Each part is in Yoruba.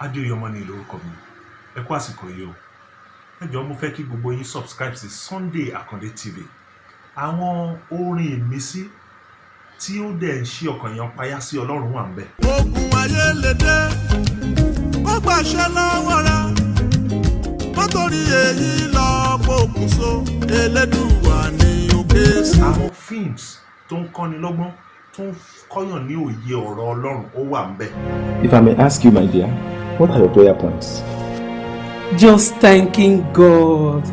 Adéyọmọ́ni lórúkọ mi. Ẹ kú àsìkò yìí o. Ẹ jọ̀ọ́ mo fẹ́ kí gbogbo yín subscribe sí Sunday Akande TV. Àwọn orin ìmísí tí ó dẹ̀ ń ṣí ọkàn yẹn payá sí Ọlọ́run wà ńbẹ̀. Ogun ayé lè dé, ó gbàṣẹ lọ́wọ́ rẹ̀, nítorí èyí lọ pokùnso, Elédùwà ní òkè sí. Àwọn films tó ń kọ́ni lọ́gbọ́n, tó ń kọ́yàn ní òye ọ̀rọ̀ Ọlọ́run ó wà ńbẹ̀. If I may ask you, my dear, what are your prayer points? Just thanking God.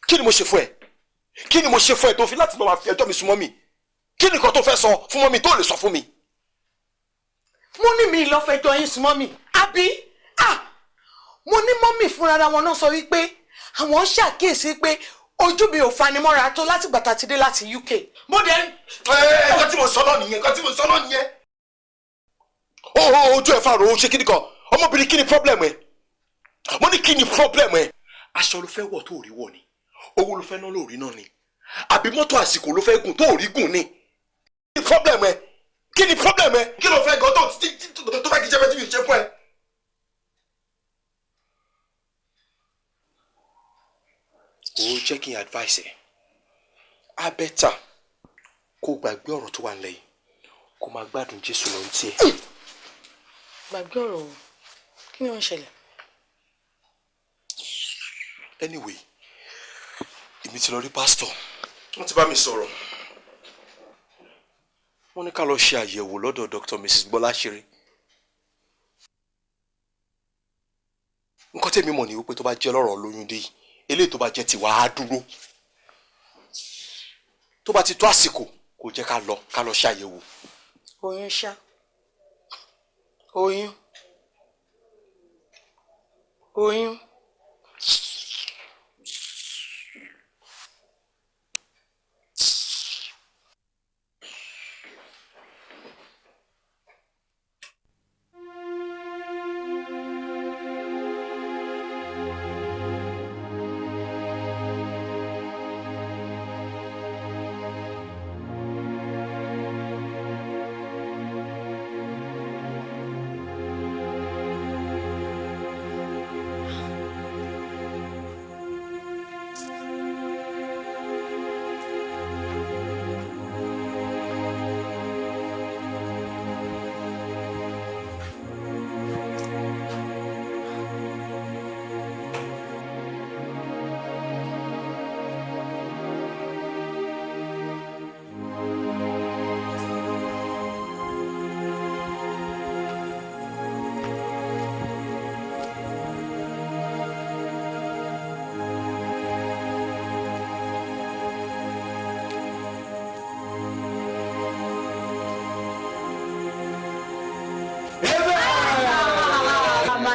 Kí ni mo ṣe fún ẹ? Kí ni mo ṣe fún ẹ tó fi láti lọ máa fi ẹjọ́ mi sún mọ́mì? Kí ni nǹkan tó fẹ́ sọ fún mọ́mì tó lè sọ fún mi? Mo ní mi lọ fẹjọ́ yín sún mọ́mì. Àbí? Mo ní mọ́mì fúnra wọn náà sọ wípé àwọn ṣàkíyèsí pé ojú mi ò fanimọ́ra tó láti gbàtà ti dé láti UK. Mo dẹ̀ nǹkan tí mo sọ náà nìyẹn. Ojú ẹ̀ fàrọ̀ ó ṣe kí ni kan? Ọmọbìnrin kí ni problem ẹ? Mo ní kí ni problem ẹ? Aṣọ ló fẹ́ wọ̀ tó rí wọ̀ ni. Owó ló fẹ́ ná lórí náà ni. Àbí mọ́tò àsìkò ló fẹ́ gùn tó rí gùn ni. Kí ni problem ẹ? Kí ló fẹ́ gan tó fẹ́ kí jẹ́ bẹ́ẹ̀ tí mi ṣe fún ẹ? Ó jẹ́ kí n advice ẹ. A bẹ́tà kó gbàgbé ọ̀rọ̀ tó wà nílẹ̀ yìí kó máa gbádùn Jésù lọ ní tiẹ̀. Gbàgbé ọ̀rọ̀ o. Kí ni ó ń ṣẹlẹ̀? Anyway, èmi ti lọ rí pásítọ̀. Wọ́n ti bá mi sọ̀rọ̀. Wọ́n ní ká lọ ṣe àyẹ̀wò lọ́dọ̀ Dr. Mrs. Bọ́láṣeré. Nǹkan tèmi mọ̀ ní wípé tó bá jẹ́ lọ́rọ̀ lóyún dé yìí, eléyìí tó bá jẹ́ tiwa á dúró. Tó bá ti tó àsìkò kò jẹ́ ká lọ ṣe àyẹ̀wò. Oyún ṣá. Oyún.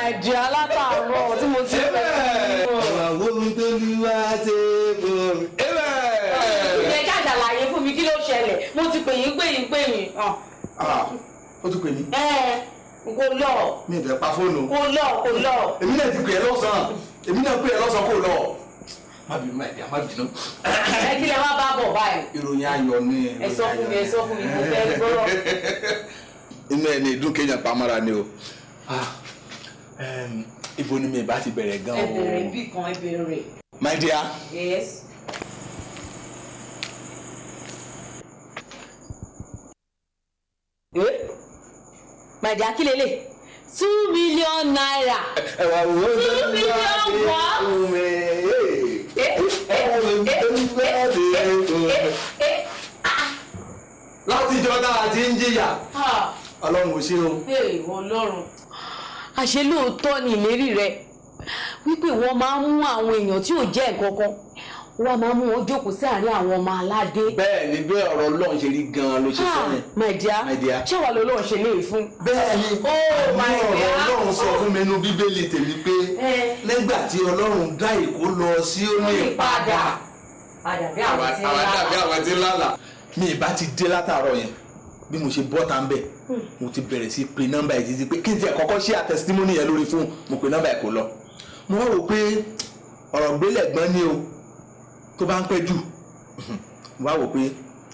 Ẹ̀jẹ̀ alátàárọ̀ tí mo ti bẹ̀rẹ̀. Àwọn olùtọ́lúwà ṣe bọ̀. Ìyẹn ká ṣàlàyé fún mi kí ló ṣẹlẹ̀. Mo ti pè yín. Ó tún pè mí. Kò lọ. Mi ì fẹ́ pa fóònù. Kò lọ. Èmi náà ti pè ẹ́ lọ́sàn-án. Kò lọ. Má bínú má bínú. Ẹ kí lẹ wá bá bọ̀ báyìí. Ìròyìn ayọ̀ ni. Ẹ sọ fún mi mo fẹ́ gbọ́rọ̀. Inú ẹ̀ ní ìdún kéèyàn pamọ́ra ni o. Ibo ni mi bá ti bẹ̀rẹ̀ gan o. Ẹ bẹ̀rẹ̀ bí kan ẹ bẹ̀rẹ̀. My dear. Yes. My dear, kí lélẹ̀? 2 million naira. Ẹ wá wo. 2 million what? Láti ìjọ dára ti ń jìyà. Ọlọ́run ò ṣe o. Ọlọ́run. Àṣé lóòótọ́ ni ìlérí rẹ̀ wípé wọ́n máa ń mú àwọn èèyàn tí ò jẹ́ nǹkan kan wọ́n máa ń mú wọn jókòó sí àárín àwọn ọmọ aládé. Bẹ́ẹ̀ ni bẹ́ẹ̀ ọ̀rọ̀ Ọlọ́run ṣe rí gan-an ló ṣe sọ yẹn. My dear, ṣé wà lọ́lọ́run ṣe léyìí fún? Bẹ́ẹ̀ ni my dear, ọ̀rọ̀ Ọlọ́run sọ fún mi nínú Bíbélì tèmi pé nígbà tí Ọlọ́run dá Èkó lọ sí Óní padà. Àdàbí àwọn tí ń lálà. Mi ì bá ti dé látàárọ̀ yẹn bí mo ṣe bọ́ tá ń bẹ̀ mo ti bẹ̀rẹ̀ sí pe nọ́mbà ẹ̀ títí pé kí n tiẹ̀ kọ́kọ́ ṣe testimony yẹn lórí fún mo pe nọ́mbà ẹ̀ kò lọ. Mo wá rò pé ọ̀rọ̀ gbélé gbọ́n ni o tó bá ń pẹ́ jù mo wá rò pé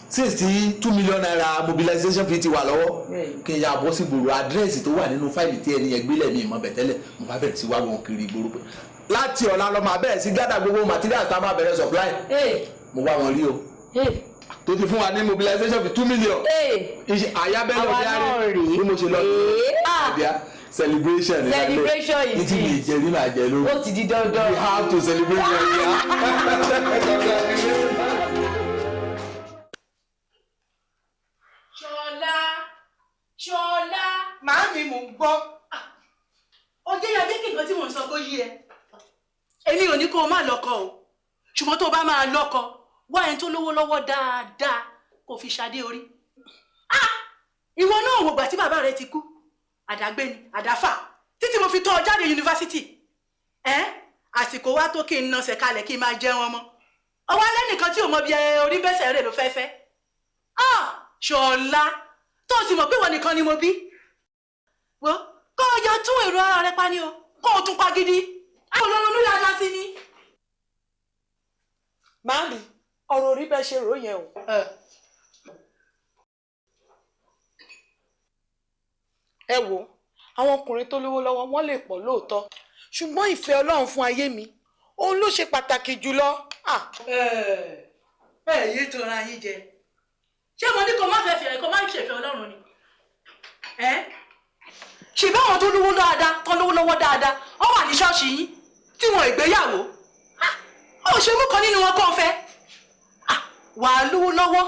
since tí 2 million naira mobilization fee ti wà lọ́wọ́ kí n yà bọ́ sí gbòòrò àdírẹ́sì tó wà nínú fáìlì tí ẹni yẹn gbélé mi ìmọ̀ bẹ̀tẹ́lẹ̀ mo bá bẹ̀rẹ̀ sí wá wọn kiri ìgboro pé láti ọ̀la lọ máa bẹ̀rẹ̀ sí gádà gbogbo materials tá a máa bẹ̀rẹ̀ supply mo wá wọn rí o tó ti fún wa ní mobilization fi 2 million. Àyábẹ́lẹ̀ ọ̀dẹ́ àrí bí mo ṣe lọ celebration yìí. Ní tí mi jẹ nínú àjẹ ló. Ó ti di dandan. We have to celebrate Ṣọlá. Màámi mò ń gbọ́. Ọjọ́ ìyá jẹ́ kí nǹkan tí mò ń sọ kó yé ẹ. Èmi ò ní kó o má lọ́kọ o. Ṣùgbọ́n tó o bá máa lọ́kọ, wá ẹni tó lówó lọ́wọ́ dáadáa kò fi ṣadé orí. Ìwọ náà wò gbà tí bàbá rẹ ti kú àdágbé ni àdáfà títí mo fi tọ́ ọ jáde yunifásitì. Àsìkò wá tó kí n nọsẹ̀ kalẹ̀ kí n máa jẹun ọmọ. Ọwọ́ alẹ́ nìkan tí ò mọ bí orí bẹ́sẹ̀ rẹ̀ ló fẹ́ fẹ́. Ṣọlá tó sì mọ̀ pé wọ́n nìkan ni mo bí. Wo kó o yọ tún èrò ara rẹ pa ni o kó o tún pa gidi. Àwọn olóronú dáadáa sí ni. Màámi, ọ̀rọ̀ orí bẹ́ẹ̀ ṣe rò yẹn o. Ẹ wo àwọn ọkùnrin tó lówó lọ́wọ́ wọ́n lè pọ̀ lóòótọ́ ṣùgbọ́n ìfẹ́ Ọlọ́run fún ayé mi òun ló ṣe pàtàkì jùlọ. Yé tó ra yín jẹ ṣé mo ní kó má fẹ́ fẹ́ kó má ṣèfẹ́ Ọlọ́run ni. Ṣèbí àwọn tó lówó dáadáa tó lówó lọ́wọ́ dáadáa ó wà ní ṣọ́ọ̀ṣì yín tí wọn ìgbéyàwó ó ṣe mú kan nínú wọn kó fẹ́. Wà á lówó lọ́wọ́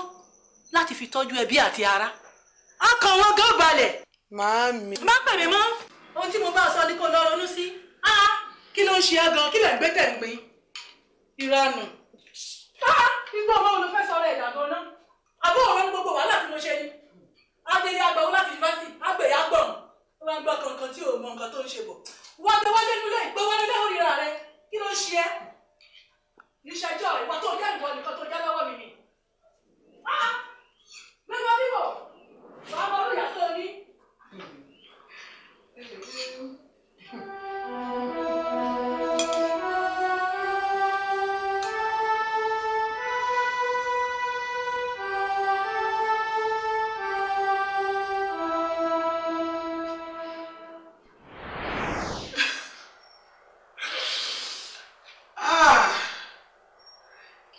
láti fi tọ́jú ẹbí àti ará á kàn wọ́n gán balẹ̀. Màámi. Má pè mí mọ́ ohun tí mo bá sọ ni kò lọ ronú sí. Kí ló ń ṣe ẹ́ gan kí lẹ̀ ń gbé tẹ̀ ń gbin ìranù. Nígbà ọmọ wo ló fẹ́ sọ̀rọ̀ ẹ̀dá gan náà àbó ọ̀rọ̀ ní gbogbo wàhálà tí mo ṣe ni. Adélé agbọ̀wọ́ láti yunifásitì àgbẹ̀yà gbọ̀n ó máa ń gbọ́ kankan tí ò mọ nǹkan tó ń ṣe bọ̀. Wọ́n gbé wọlé nílé ìgbé wọlé lẹ́wọ̀n ìra rẹ kí ló ń ṣe ẹ́. Ìṣẹ́jọ́ ìwà tó jẹ́ ìwọ nìkan tó jẹ́ lọ́wọ́ mi ni. Mẹ́fà bíbọ̀ wàá mọ olùyà tó ní.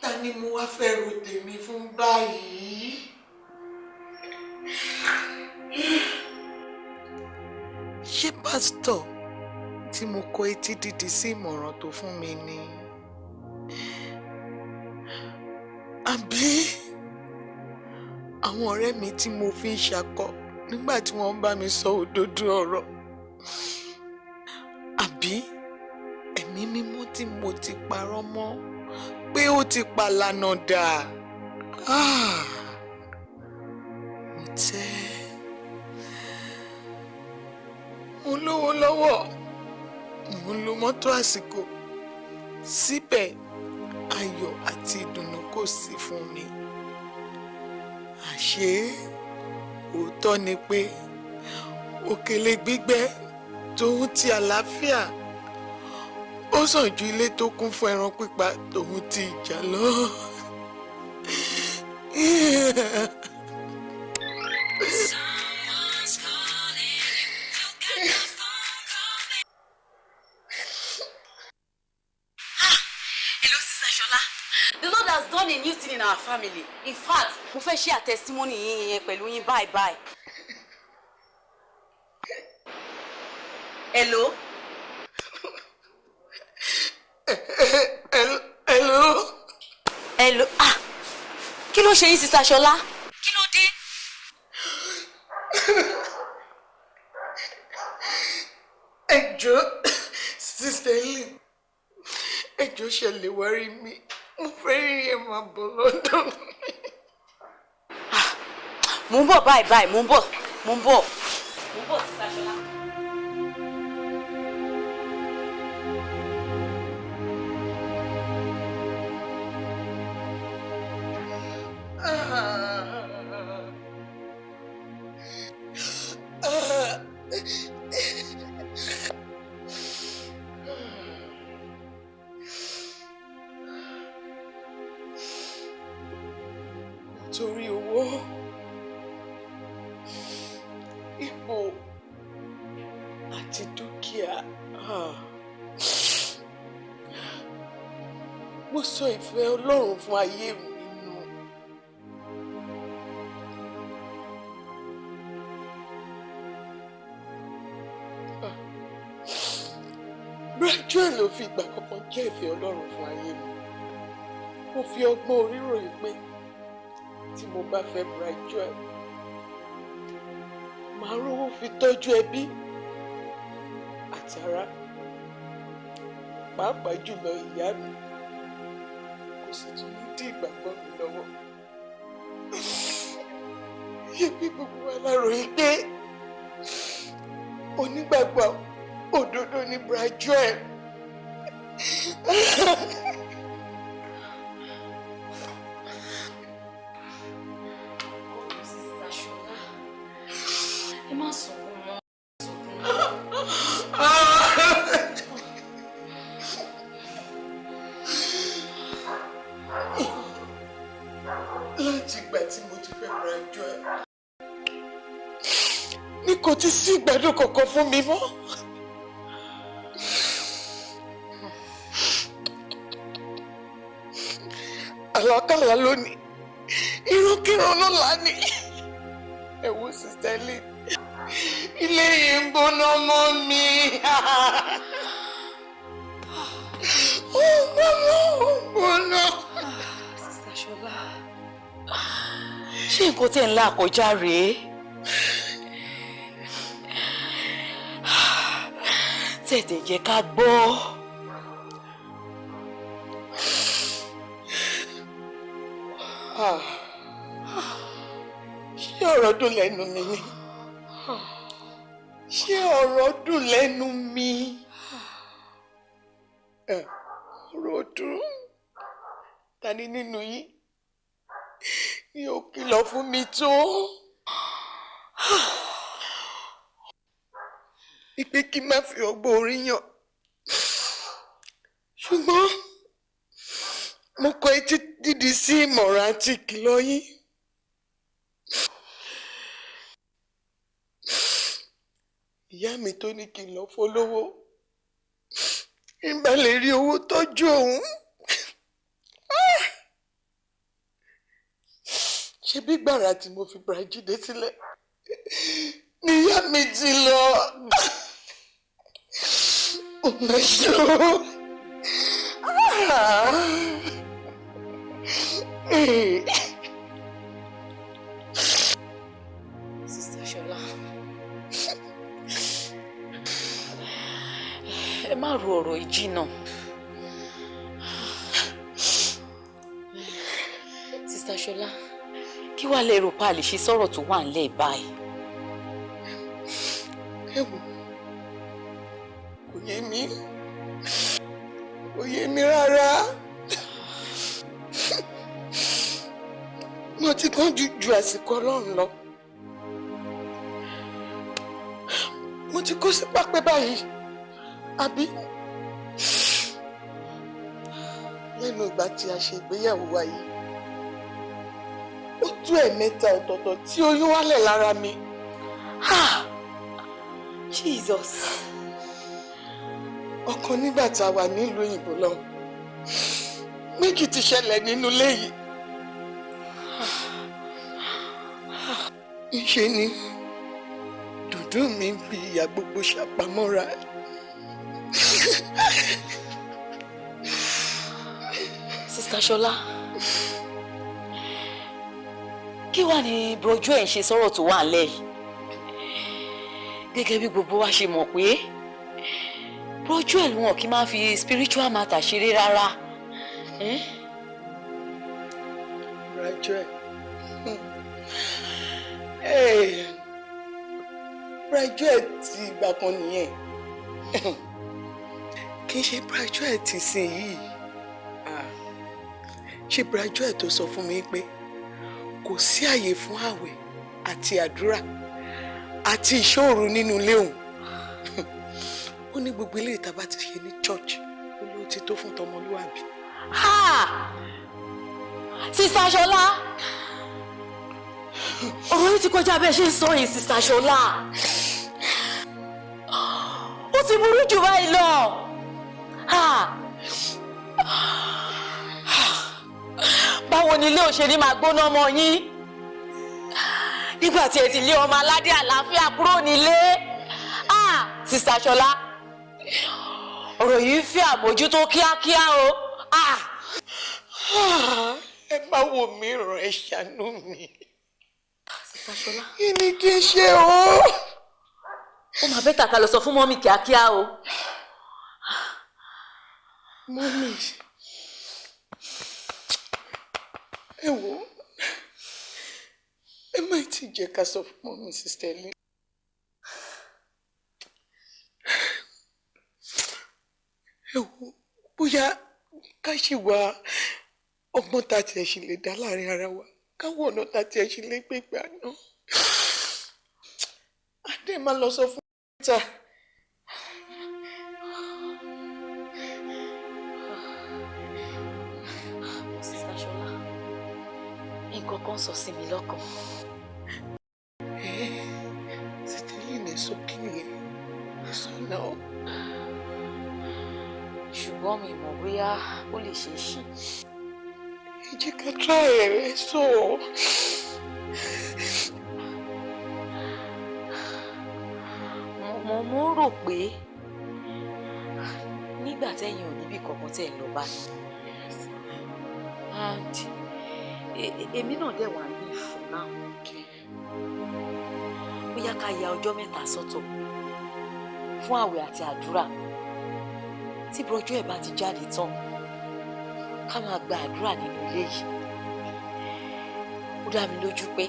Ta ni mo wá fẹ́ ro tèmi fún báyìí? Ṣé pásítọ̀ tí mo kọ etí dídì sí ìmọ̀ràn tó fún mi ni? Àbí àwọn ọ̀rẹ́ mi tí mo fi ń ṣakọ nígbà tí wọ́n ń bá mi sọ òdodo ọ̀rọ̀? Àbí ẹ̀mí mímọ́ tí mo ti parọ́ mọ́ pé ó ti pàlànà dà? Mo tẹ́ mo lówó lọ́wọ́ mo lo mọ́tò àsìkò síbẹ̀ ayọ̀ àti ìdùnnú kò sí fún mi. Àṣé òótọ́ ni pé òkèlè gbígbẹ tòun ti àlàáfíà ó sàn ju ilé tó kún fún ẹran pípa tòun ti ìjà lọ. Hello, Sister Shola. The Lord has done a new thing in our family. In fact, mo fẹ́ share testimony yín pẹ̀lú yín bye. Hello? Hello? Kí ló ṣe yín, Sister Shola? Kí ló dé? Ẹ jọ̀ọ́, Sister Ellen, ẹ jọ̀ọ́ ṣe lè wá rí mi. Mo fẹ́ rí ẹ máa bọ̀ lọ́dọ̀ mi. Mo ń bọ̀ bye. Mo ń bọ̀, Sister Shola. Torí owó, ipò àti dúkìá, mo sọ ìfẹ́ Ọlọ́run fún ayé mi nù. Rachel ló fi ìgbà kankan jẹ́ ìfẹ́ Ọlọ́run fún ayé mi. Mo fi ọgbọ́n orí ròyìn pé tí mo bá fẹ́ Rachel, màá rówó fi tọ́jú ẹbí àti ará, pàápàá jùlọ ìyá mi. kò sì tún ní dí ìgbàgbọ́ mi lọ́wọ́. Yẹ́bí gbogbo wa láròyé pé onígbàgbọ́ òdodo ní Brajoel. Ẹ má sọkún mọ́. Láti ìgbà tí mo ti fẹ́ Brajoel ni kò ti sí ìgbádùn kankan fún mi mọ́. Àlákàlà lónìí, ìrúkìrún lọ́la ni. Ẹ wo Sister Ellen, ilé yìí ń gbóná mọ́ mi. Ó gbóná. Sister Ṣọlá, ṣé nǹkan tẹ́ ń là kọjá rèé? Tètè jẹ́ ká gbọ́. Ṣé ọ̀rọ̀ dùn lẹ́nu mi ni? Ṣé ọ̀rọ̀ dùn lẹ́nu mi? Ọ̀rọ̀ dùn. Ta ni nínú yín ni ó kìlọ̀ fún mi tó? Ìpè kí n má fi ọgbọ́n orí yàn. Ṣùgbọ́n mo kọ etí dídì sí ìmọ̀ràn àti ìkìlọ̀ yín. Ìyá mi tó ní kí n lọ fọlọ́wọ́ ìgbà lè rí owó tọ́jú òun. Ṣé bí gbàrà tí mo fi Brajide sílẹ̀ ni ìyá mi ti lọ. Oh my God. Sister Ṣọlá, ẹ má ro ọ̀rọ̀ ìjìnà. Sister Ṣọlá, kí wàá lè rò pa lè ṣe sọ̀rọ̀ tó wà nílẹ̀ báyìí? Ẹ wò, kò yé mi rárá. Mo ti kánjú ju àsìkò Ọlọ́run lọ. Mo ti kó sí pápẹ́ báyìí, àbí? Lẹ́nu ìgbà tí a ṣe ìgbéyàwó wa yìí, ó tó ẹ̀mẹ́ta ọ̀tọ̀ọ̀tọ̀ tí oyún wálẹ̀ lára mi. Jesus. Ọ̀kan nígbà tá a wà nílùú òyìnbó lọ, méjì ti ṣẹlẹ̀ nínú ilé yìí. Ńṣe ni dùndún mi ń bi ìyá gbogbo ṣàpamọ́ra. Sister Ṣọlá, kí wàá ní Brajoel ń ṣe sọ̀rọ̀ tó wà nílẹ̀ yìí? Gẹ́gẹ́ bí gbogbo wa ṣe mọ̀ pé Brajoel wọn kì í máa fi spiritual matter ṣeré rárá. Brajoel. Brajoel ti ìgbà kan nìyẹn. Kì í ṣe Brajoel ti sìn yìí. Ṣé Brajoel tó sọ fún mi pé kò sí àyè fún àwẹ̀ àti àdúrà àti ìṣòro nínú ilé òun. Ó ní gbogbo ilé ìta bá ti ṣe ní church ló ti tó fún tọmọlúwàbí. Sister Ṣọlá, ọ̀rọ̀ yìí ti kọjá bẹ́ẹ̀ ṣe ń sọ yìí. Sister Ṣọlá, ó ti burú jù báyìí lọ. Báwo ni ilé òṣèré máa gbóná mọ́ yín nígbà tí ẹ ti lé ọmọ aládé àlàáfíà kúrò nílé? Sister Ṣọlá, ọ̀rọ̀ yìí fẹ́ àmójútó kíákíá o. Ẹ má wò mí ràn, ẹ ṣàánú mi. Sister Ṣọlá, kí ni kí n ṣe o? Ó máa bẹ́tà ká lọ sọ fún mọ́mì kíákíá o. Mọ́mì. ẹ wò ẹ má ti jẹ́ ká sọ fún mọ́mí sister Ellen. ẹ wò bóyá ká ṣì wá ọgbọ́n tá a tiẹ̀ ṣì lè dá láàrin ara wa káwọ́ ọ̀nà tá a tiẹ̀ ṣì lè gbé gbà náà. Adé máa lọ sọ fún Peter. Sister Ṣọlá, nǹkan kan sọ sí mi lọ́kàn. Sítẹ́lì sọ kí nìyẹn? Sọ náà. Ṣùgbọ́n mi mọ̀ bóyá ó lè ṣe é ṣe. Ẹ jẹ́ ká try ẹ̀ sọ. Mo rò pé nígbà tẹ́yìn ò níbi kankan tẹ́ ẹ lọ báyìí. And èmi náà dẹ̀ wà ní ìfún náà. Bóyá ká ya ọjọ́ mẹ́ta sọ́tọ̀ fún àwẹ̀ àti àdúrà. Tí brọjọ́ ẹ̀ bá ti jáde tán, ká máa gba àdúrà nínú ilé yìí. Ó dá mi lójú pé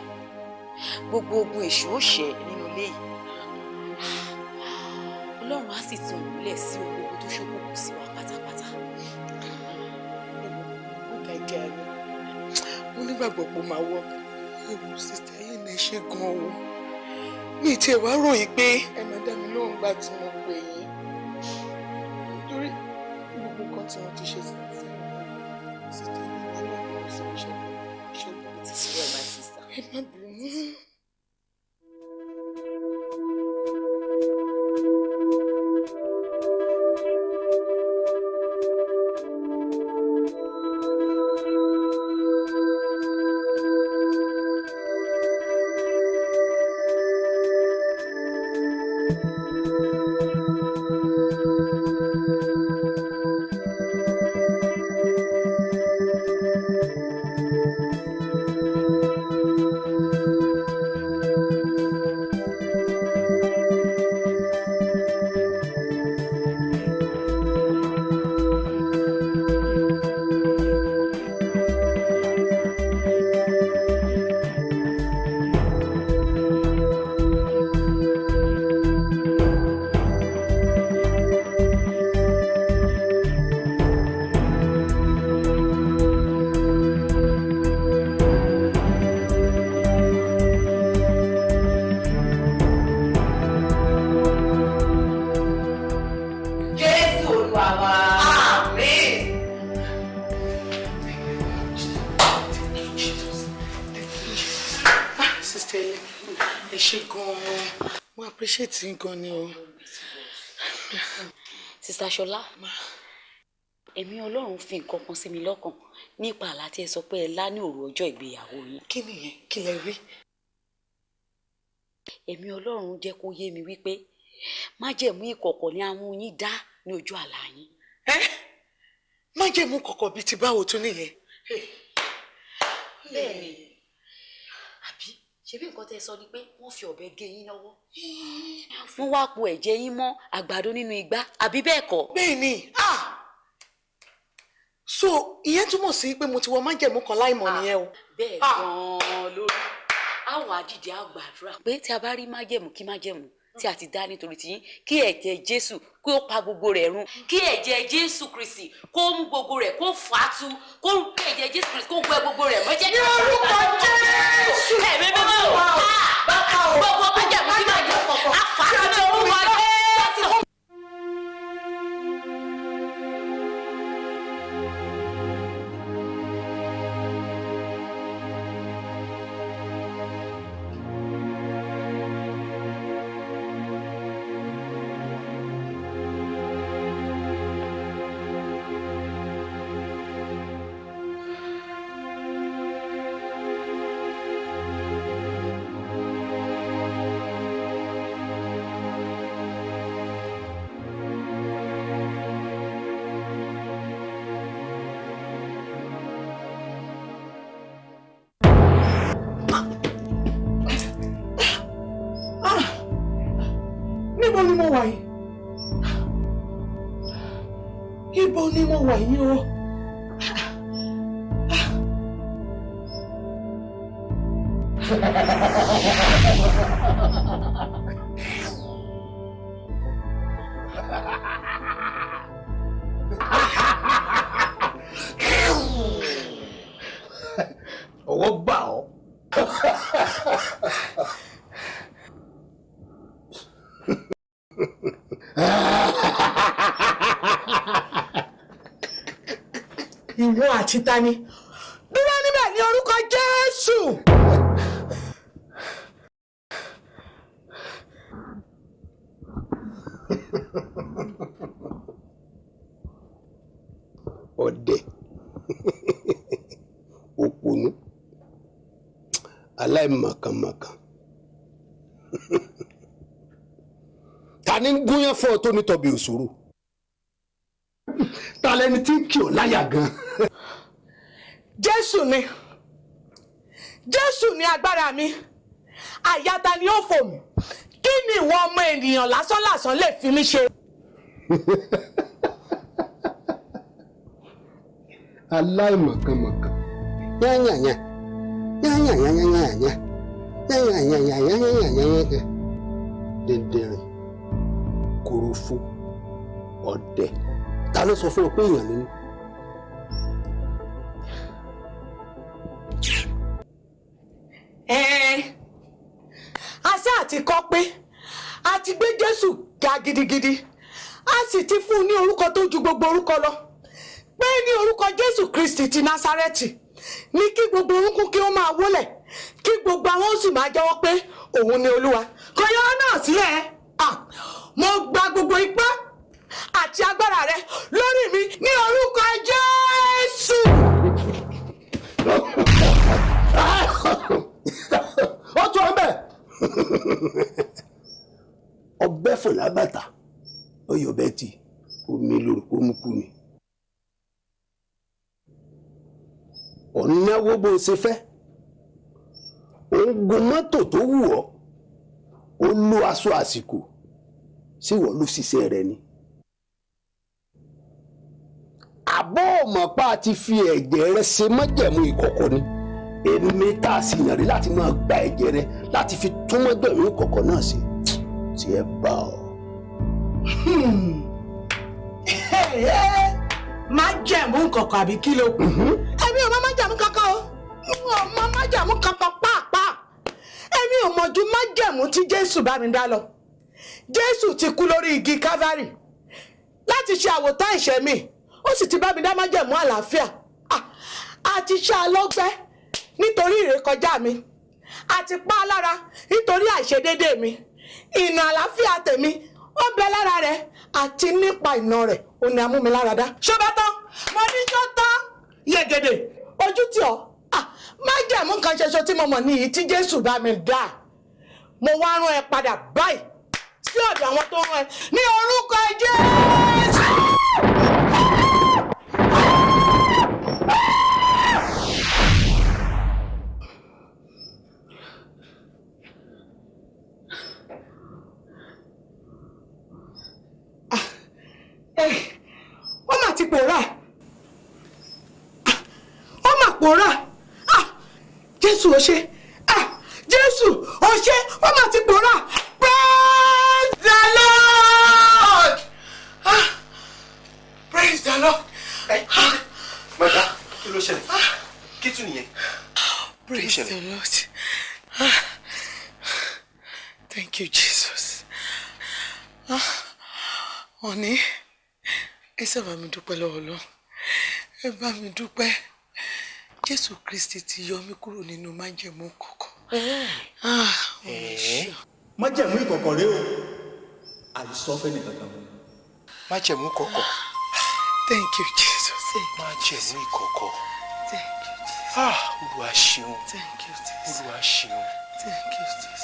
gbogbo ogun èṣù ó ṣẹ́ nínú ilé yìí. Ọlọ́run á sì tún ìmúlẹ̀ sí ohun gbogbo tó ṣókùnkùn sí wa pátápátá. Ó dájẹ́ àná. Mo nígbàgbọ́ pé ó máa wọ́ ewu sísá yìí ní ṣe gan-an o. Mi ì tiẹ̀ wá ròyìn pé ẹ máa dá mi lóhùn gbà tí mo pè yín. Nítorí gbogbo nǹkan tí wọ́n ti ṣe sí sísá yìí ní ẹgbẹ́ sí ìṣẹ́gun. It is well, my sister. Ẹ má bínú. Appreciate nǹkan ni o. Sister Ṣọlá, ẹ̀mí Ọlọ́run fi nǹkan kan sí mi lọ́kàn nípa àlá tí ẹ sọ pé ẹ lá ní òru ọjọ́ ìgbéyàwó yín. Kí nìyẹn? Kí lẹ rí? Ẹ̀mí Ọlọ́run jẹ́ kó yé mi wípé májẹ̀mú ìkọ̀kọ̀ ni àwọn yín dá ní ojú àlá yín. Májẹ̀mú ìkọ̀kọ̀ bíi ti báwo tún nìyẹn? Bẹ́ẹ̀ni, àbí ṣebí nǹkan tẹ́ sọ ni pé wọ́n fi ọ̀bẹ gé yín lọ́wọ́. Wọ́n wá po ẹ̀jẹ̀ yín mọ́ àgbàdo nínú igbá, àbí bẹ́ẹ̀ kọ́? Bẹ́ẹ̀ni. So ìyẹn túmọ̀ sí pé mo ti wọ májẹ̀mú kan láìmọ̀ nìyẹn o. Bẹ́ẹ̀ gan-an lórí. Àwọn àdìdì á gbàdúrà pé tí a bá rí májẹ̀mú kí májẹ̀mú tí a ti dá nítorí tiyín, kí ẹ̀jẹ̀ Jésù kí ó pa gbogbo rẹ̀ run, kí ẹ̀jẹ̀ Jésù Kristi kó mú gbogbo rẹ̀ kó fàátú, kó kí ẹ̀jẹ̀ Jésù Kristi kó gbẹ gbogbo rẹ̀ mọ́jẹ́ ní orúkọ Jésù. Ẹ̀mí mímọ́ o, gbogbo májẹ̀mú kí májẹ̀mú á fàátú ní orúkọ Jésù. Níbo ni mo wà yìí? Ibo ni mo wà yìí o? ọwọ́ gbà ọ́. ìwọ àti tani dúró níbẹ̀ ní orúkọ Jésù. ọ̀dẹ̀ òpònú aláìmọ̀kànmọ̀kàn ta ni ń gúnyán fún ọ tó ní tọbi òṣòro ta lẹni tí ń kì ọ́ láyà gan. Jésù ni agbára mi àyàtà ni ó fò mí kí ni ìwọ ọmọ ènìyàn lásán lè fi mí ṣe. aláìmọ̀kànmọ̀kàn yányànyà yányànyànyànyànyà yányànyànyànyànyànyà dẹ̀dẹ̀rìn kòròfo ọ̀dẹ̀ ta ló sọ fún ọ pé èèyàn nínú. àṣà àti kọ́ pé a ti gbé Jésù ga gidigidi a sì ti fún un ní orúkọ tó ju gbogbo orúkọ lọ pé ní orúkọ Jésù Kristi ti Násárẹ́tì ní kí gbogbo orúnkún kí ó máa wólẹ̀ kí gbogbo àwọn ó sì máa jẹ́wọ́ pé òun ni Olúwa kò yọ ọ́ náà sílẹ̀ mo gba gbogbo ipá àti agbára rẹ lórí mi ní orúkọ Jésù. ó tún ọ bẹ́ẹ̀ ọbẹ̀ fúnra bàtà ọyọ bẹ́ẹ̀ tí omi lórúkọ mú kú ni ọ̀nàwó bó ṣe fẹ́ òun gun mọ́tò tó wù ọ́ ó lo aṣọ àsìkò sí wọ́n ló ṣiṣẹ́ rẹ ni àbọ̀ ọ̀mọ̀pá ti fi ẹ̀jẹ̀ rẹ ṣe májẹ̀mú ìkọ̀kọ̀ ni èmi tá a sì yàn rí láti máa gba ẹ̀jẹ̀ rẹ láti fi tún májẹ̀mú ìkọ̀kọ̀ náà ṣe tí ẹ bá ọ. májẹ̀mú ìkọ̀kọ̀ àbí kí ló kù èmi ò mọ májẹ̀mú kankan o mọ májẹ̀mú kankan pàápàá èmi ò mọ̀ ju májẹ̀mú tí Jésù bá mi dá lọ Jésù ti kú lórí igi Calvary láti ṣe àwòtán ẹ̀ṣẹ̀ mi ó sì ti bá mi dá májẹ̀mú àlàáfíà àti ṣe alọ́gbẹ́ nítorí ìrékọjá mi àti pa á lára nítorí àìṣedéédéé mi ìnà àlàáfíà tèmi ó bẹ lára rẹ̀ àti nípa ìnà rẹ̀ ó ní amúmiláradá. ṣọba tán mo ní tó tán yegede ojú tí ọ májẹ̀mú kan ṣoṣo tí mo mọ̀ nìyí tí Jésù bá mi dá mo wá rán ẹ padà báyìí sí ọ̀dọ̀ àwọn tó rán ẹ ní orúkọ Jésù. ó mà ti pòórá ó mà pòórá Jésù ó ṣe Jésù ó ṣe ó mà ti pòórá. Praise the Lord. Praise the Lord. Mọ̀dá kí ló ṣẹlẹ̀ kí tún nìyẹn. Praise the Lord. Thank you, Jesus. Honey, ẹ sábà mi dúpẹ́ lọ́wọ́ Ọlọ́run, ẹ bá mi dúpẹ́. Jésù Kristi ti yọ mí kúrò nínú májẹ̀mú ìkọ̀kọ̀. Májẹ̀mú ìkọ̀kọ̀ rẹ o, àìsọ fẹ́ni kankan. Májẹ̀mú ìkọ̀kọ̀. Thank you, Jesus. Májẹ̀mú ìkọ̀kọ̀. Thank you, Jesus. Olúwa ṣeun. Thank you, Jesus. Olúwa ṣeun. Thank you, Jesus.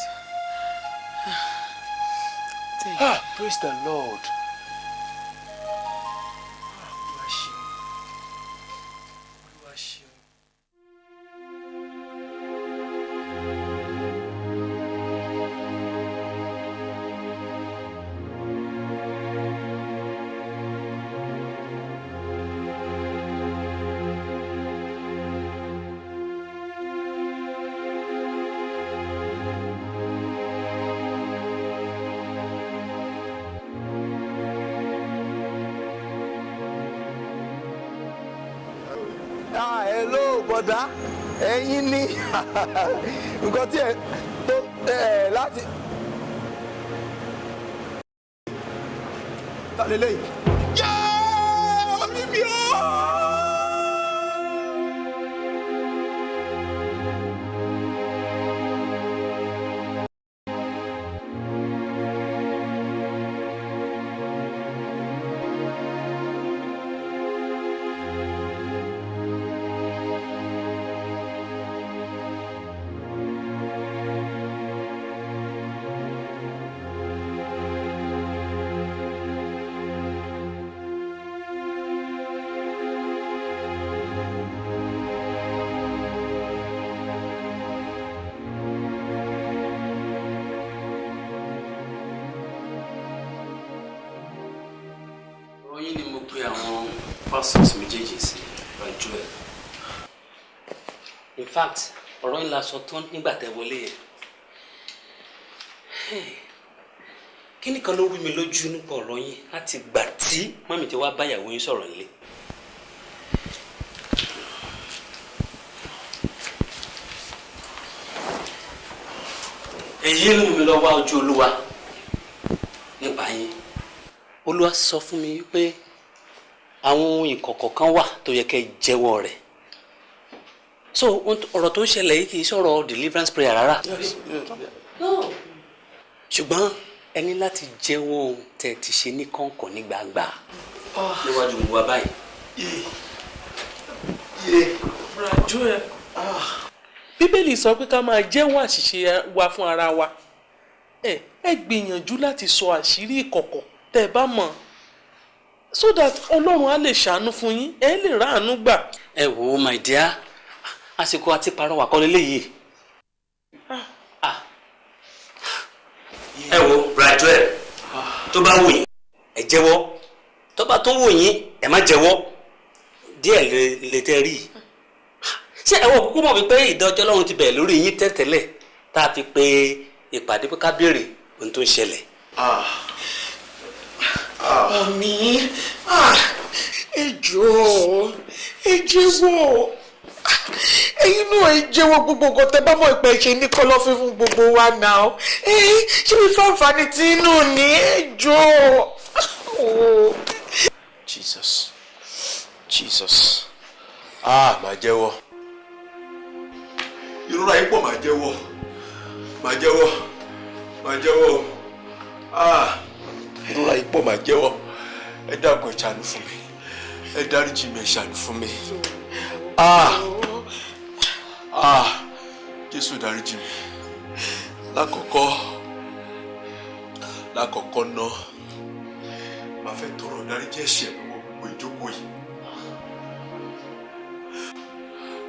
Praise the Lord. bọ̀dá ẹ̀yin ní nǹkan tí ẹ tó láti. ta lélẹ́yìn. yẹ́ẹ́ omi mi ò. pastors méjèèjì sí ọjọ́ ẹ̀. In fact ọ̀rọ̀ yín la sọ tán nígbà tẹ́ wọlé yẹn. Kí ni kan ló rú mi lójú nípa ọ̀rọ̀ yín láti gbà tí mọ́mì ti wá báyàwó yín sọ̀rọ̀ nílé. Èyí ló mú mi lọ wá ojú Olúwa nípa yín. Olúwa sọ fún mi pé àwọn ohun ìkọ̀kọ̀ kan wà tó yẹ kẹ́ jẹ́wọ́ rẹ̀. So ọ̀rọ̀ tó ń ṣẹlẹ̀ yìí kì í sọ̀rọ̀ deliverance prayer rárá. Ṣùgbọ́n ẹ ní láti jẹ́wọ́ ohun tẹ́ ti ṣe ní kọ̀ọ̀kan ní gbangba níwájú gbogbo wa báyìí. Bíbélì sọ pé ká máa jẹ́wọ́ àṣìṣe wa fún ara wa. Ẹ gbìyànjú láti sọ àṣírí ìkọ̀kọ̀ tẹ́ ẹ bá mọ̀ so that Ọlọ́run á lè ṣàánú fún yín ẹ lè ráàánú gbà. Ẹ wò ó my dear àsìkò àti pàrọwà kọ́ lélẹ́yìí. Ẹ wo Bradwell tó bá wù yín ẹ jẹ́wọ́ tó bá tún wù yín ẹ má jẹ́wọ́ díẹ̀ lè tẹ́ rí i. Ṣé ẹ wọ kúkú mọ̀ wípé ìdájọ́ Ọlọ́run ti bẹ̀rẹ̀ lórí yín tẹ́tẹ́lẹ̀ tá a fi pe ìpàdé pé ká béèrè ohun tó ń ṣẹlẹ̀. Mọ̀mí ẹ jọ̀ọ́ ẹ jẹ́wọ́ ẹ̀yin náà ẹ jẹ́wọ́ gbogbo nǹkan tẹ́ bá mọ̀ ìpẹ́ ṣe ní kọ́lọ́fín fún gbogbo wa náà ṣé mi fẹ́ àǹfààní tí inú ní ẹ jọ̀ọ́. Jesus máa jẹ́wọ́ ìrora yìí pọ̀ máa jẹ́wọ́ ìrora yìí pọ̀ máa jẹ́wọ́ ẹ dákun ẹ ṣàánú fún mi ẹ dáríjì mi ẹ ṣàánú fún mi Jésù dáríjì mi lákọ̀ọ́kọ́ náà máa fẹ́ tọrọ dáríjì ẹ̀ṣẹ̀ lọ́wọ́ gbogbo ìjókòó yìí.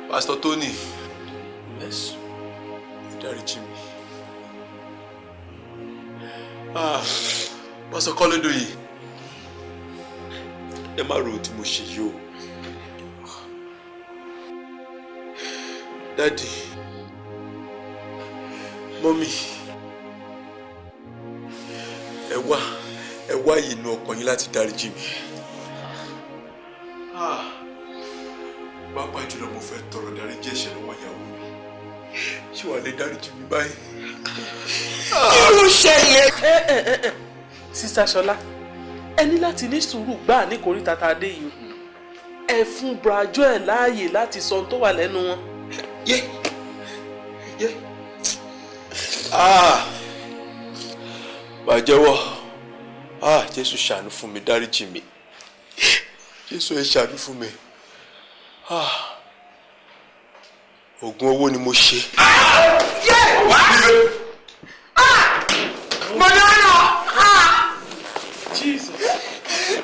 Pastor Tony dáríjì mi. Pastor Kọ́lẹ́dọ̀ yìí ẹ má ro tí mo ṣe yìí o. Daddy, Mommy, ẹ wá inú ọkàn yín láti dáríjì mi. Pàápàá jùlọ mo fẹ́ tọrọ dáríjì ẹ̀ṣẹ̀ lọ́wọ́ ìyàwó mi. Ṣé wàá lè dáríjì mi báyìí? Kí ló ṣẹlẹ̀? Sister Ṣọlá ẹ ní láti ní sùúrù gbà ní kòríta tá a dé yìí. Ẹ fún Bradwell láàyè láti sọ ohun tó wà lẹ́nu wọn. Màá jẹ́wọ́ Jésù ṣàánú fún mi dáríjì mi Jésù ẹ ṣàánú fún mi oògùn owó ni mo ṣe. Mo dáná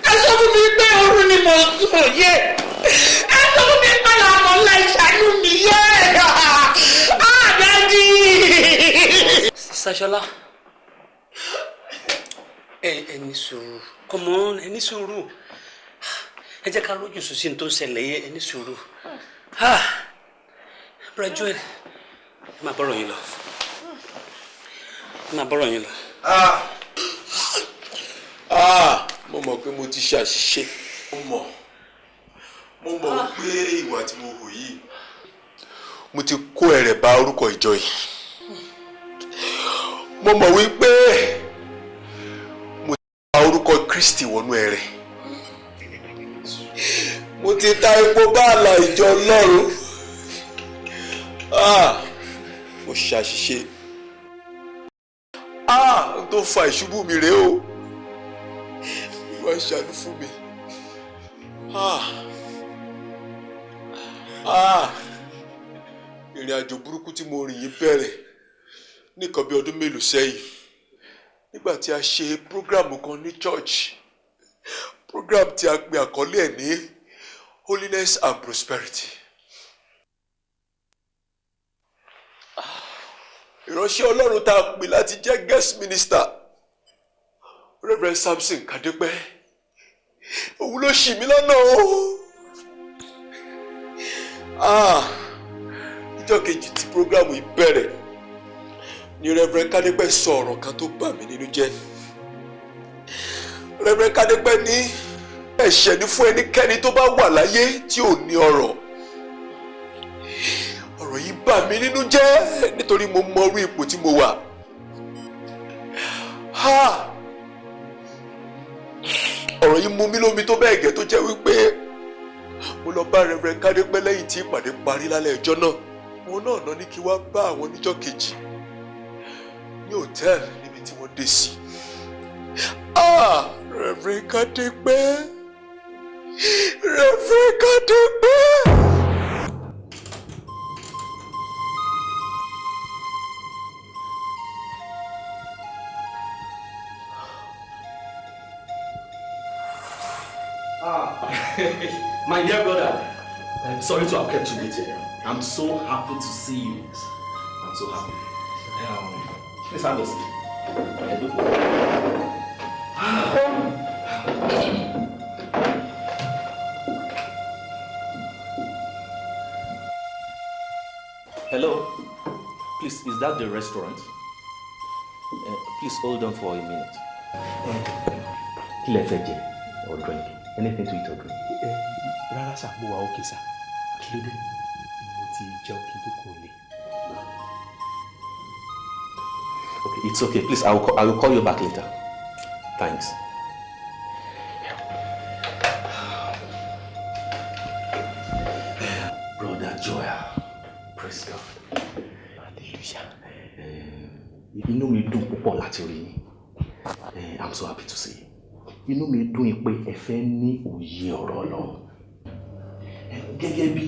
ẹ sọ fún mi pé oorun ni mo sùn yé ẹ sọ fún mi pé làwọn ọ̀la ìṣàánú mi yé Daddy. Sister Ṣọlá ẹ ní sùúrù come on ẹ ní sùúrù ẹ jẹ́ ká lójú sùn sí ní tó ń ṣẹlẹ̀ yẹ ẹ ní sùúrù Bradwell ẹ máa bọ́rọ̀ yín lọ mo mọ̀ pé mo ti ṣàṣìṣe mo mọ̀ pé ìwà tí mo hù yìí mo ti kó ẹ̀rẹ̀ bá orúkọ ìjọ yìí. Mo mọ̀ wípé mo ti ta orúkọ Kristi wọnú ẹ̀rẹ̀. Mo ti ta epo bá àlà ìjọ Ọlọ́run. Mo ṣàṣìṣe. N tó fa ìṣubú mi rèé o. Wá ṣàánú fún mi. Ìrìn àjò burúkú tí mo rìn yìí bẹ̀rẹ̀ nìkan bí ọdún mélòó sẹ́yìn nígbà tí a ṣe prógrámù kan ní church, program tí a pè àkọlé ẹ̀ ní Holiness and Prosperity. Ìránṣẹ́ Ọlọ́run tá a pè láti jẹ́ guest minister Reverend Samson Kadepẹ́, òun ló ṣì mí lọ́nà o. Ìjọ́ kejì tí prógrámù yìí bẹ̀rẹ̀ ni Reverend Kadepẹ́ sọ ọ̀rọ̀ kan tó bà mí nínú jẹ́. Reverend Kadepẹ́ ní ẹ̀ṣẹ̀ ni fún ẹnikẹ́ni tó bá wà láyé tí ò ní ọrọ̀. Ọ̀rọ̀ yìí bà mí nínú jẹ́ nítorí mo mọ irú ipò tí mo wà. Ọ̀rọ̀ yìí mú mi lómi tó bẹ́ẹ̀ gẹ́ tó jẹ́ wípé mo lọ bá Reverend Kadepẹ́ lẹ́yìn tí ìpàdé parí lálẹ́ ọjọ́ náà. Òun náà lọ ní kí wá bá àwọn níjọ́ kejì ní hòtẹ́ẹ̀lì níbi tí wọ́n dé sí. Reverend Kadepẹ́, Reverend Kadepẹ́. My dear brother, I'm sorry to have kept you waiting. I'm so happy to see you. I'm so happy. Please have a seat. Hello? Please, is that the restaurant? Please hold on for a minute. Kí lẹ fẹ́ jẹ or drink? Anything to eat or drink? Rárá sà, mo wà okay sà. Kí ló dé? Mo ti jẹun kí n tó kúrò lé. Okay, it's okay. Please, I will call you back later. Thanks. Brother Joel, praise God. Hallelujah. Inú mi dùn púpọ̀ láti rí yín. I'm so happy to see you. Inú mi dùn pé ẹ fẹ́ ní òye ọ̀rọ̀ Ọlọ́run. Gẹ́gẹ́ bí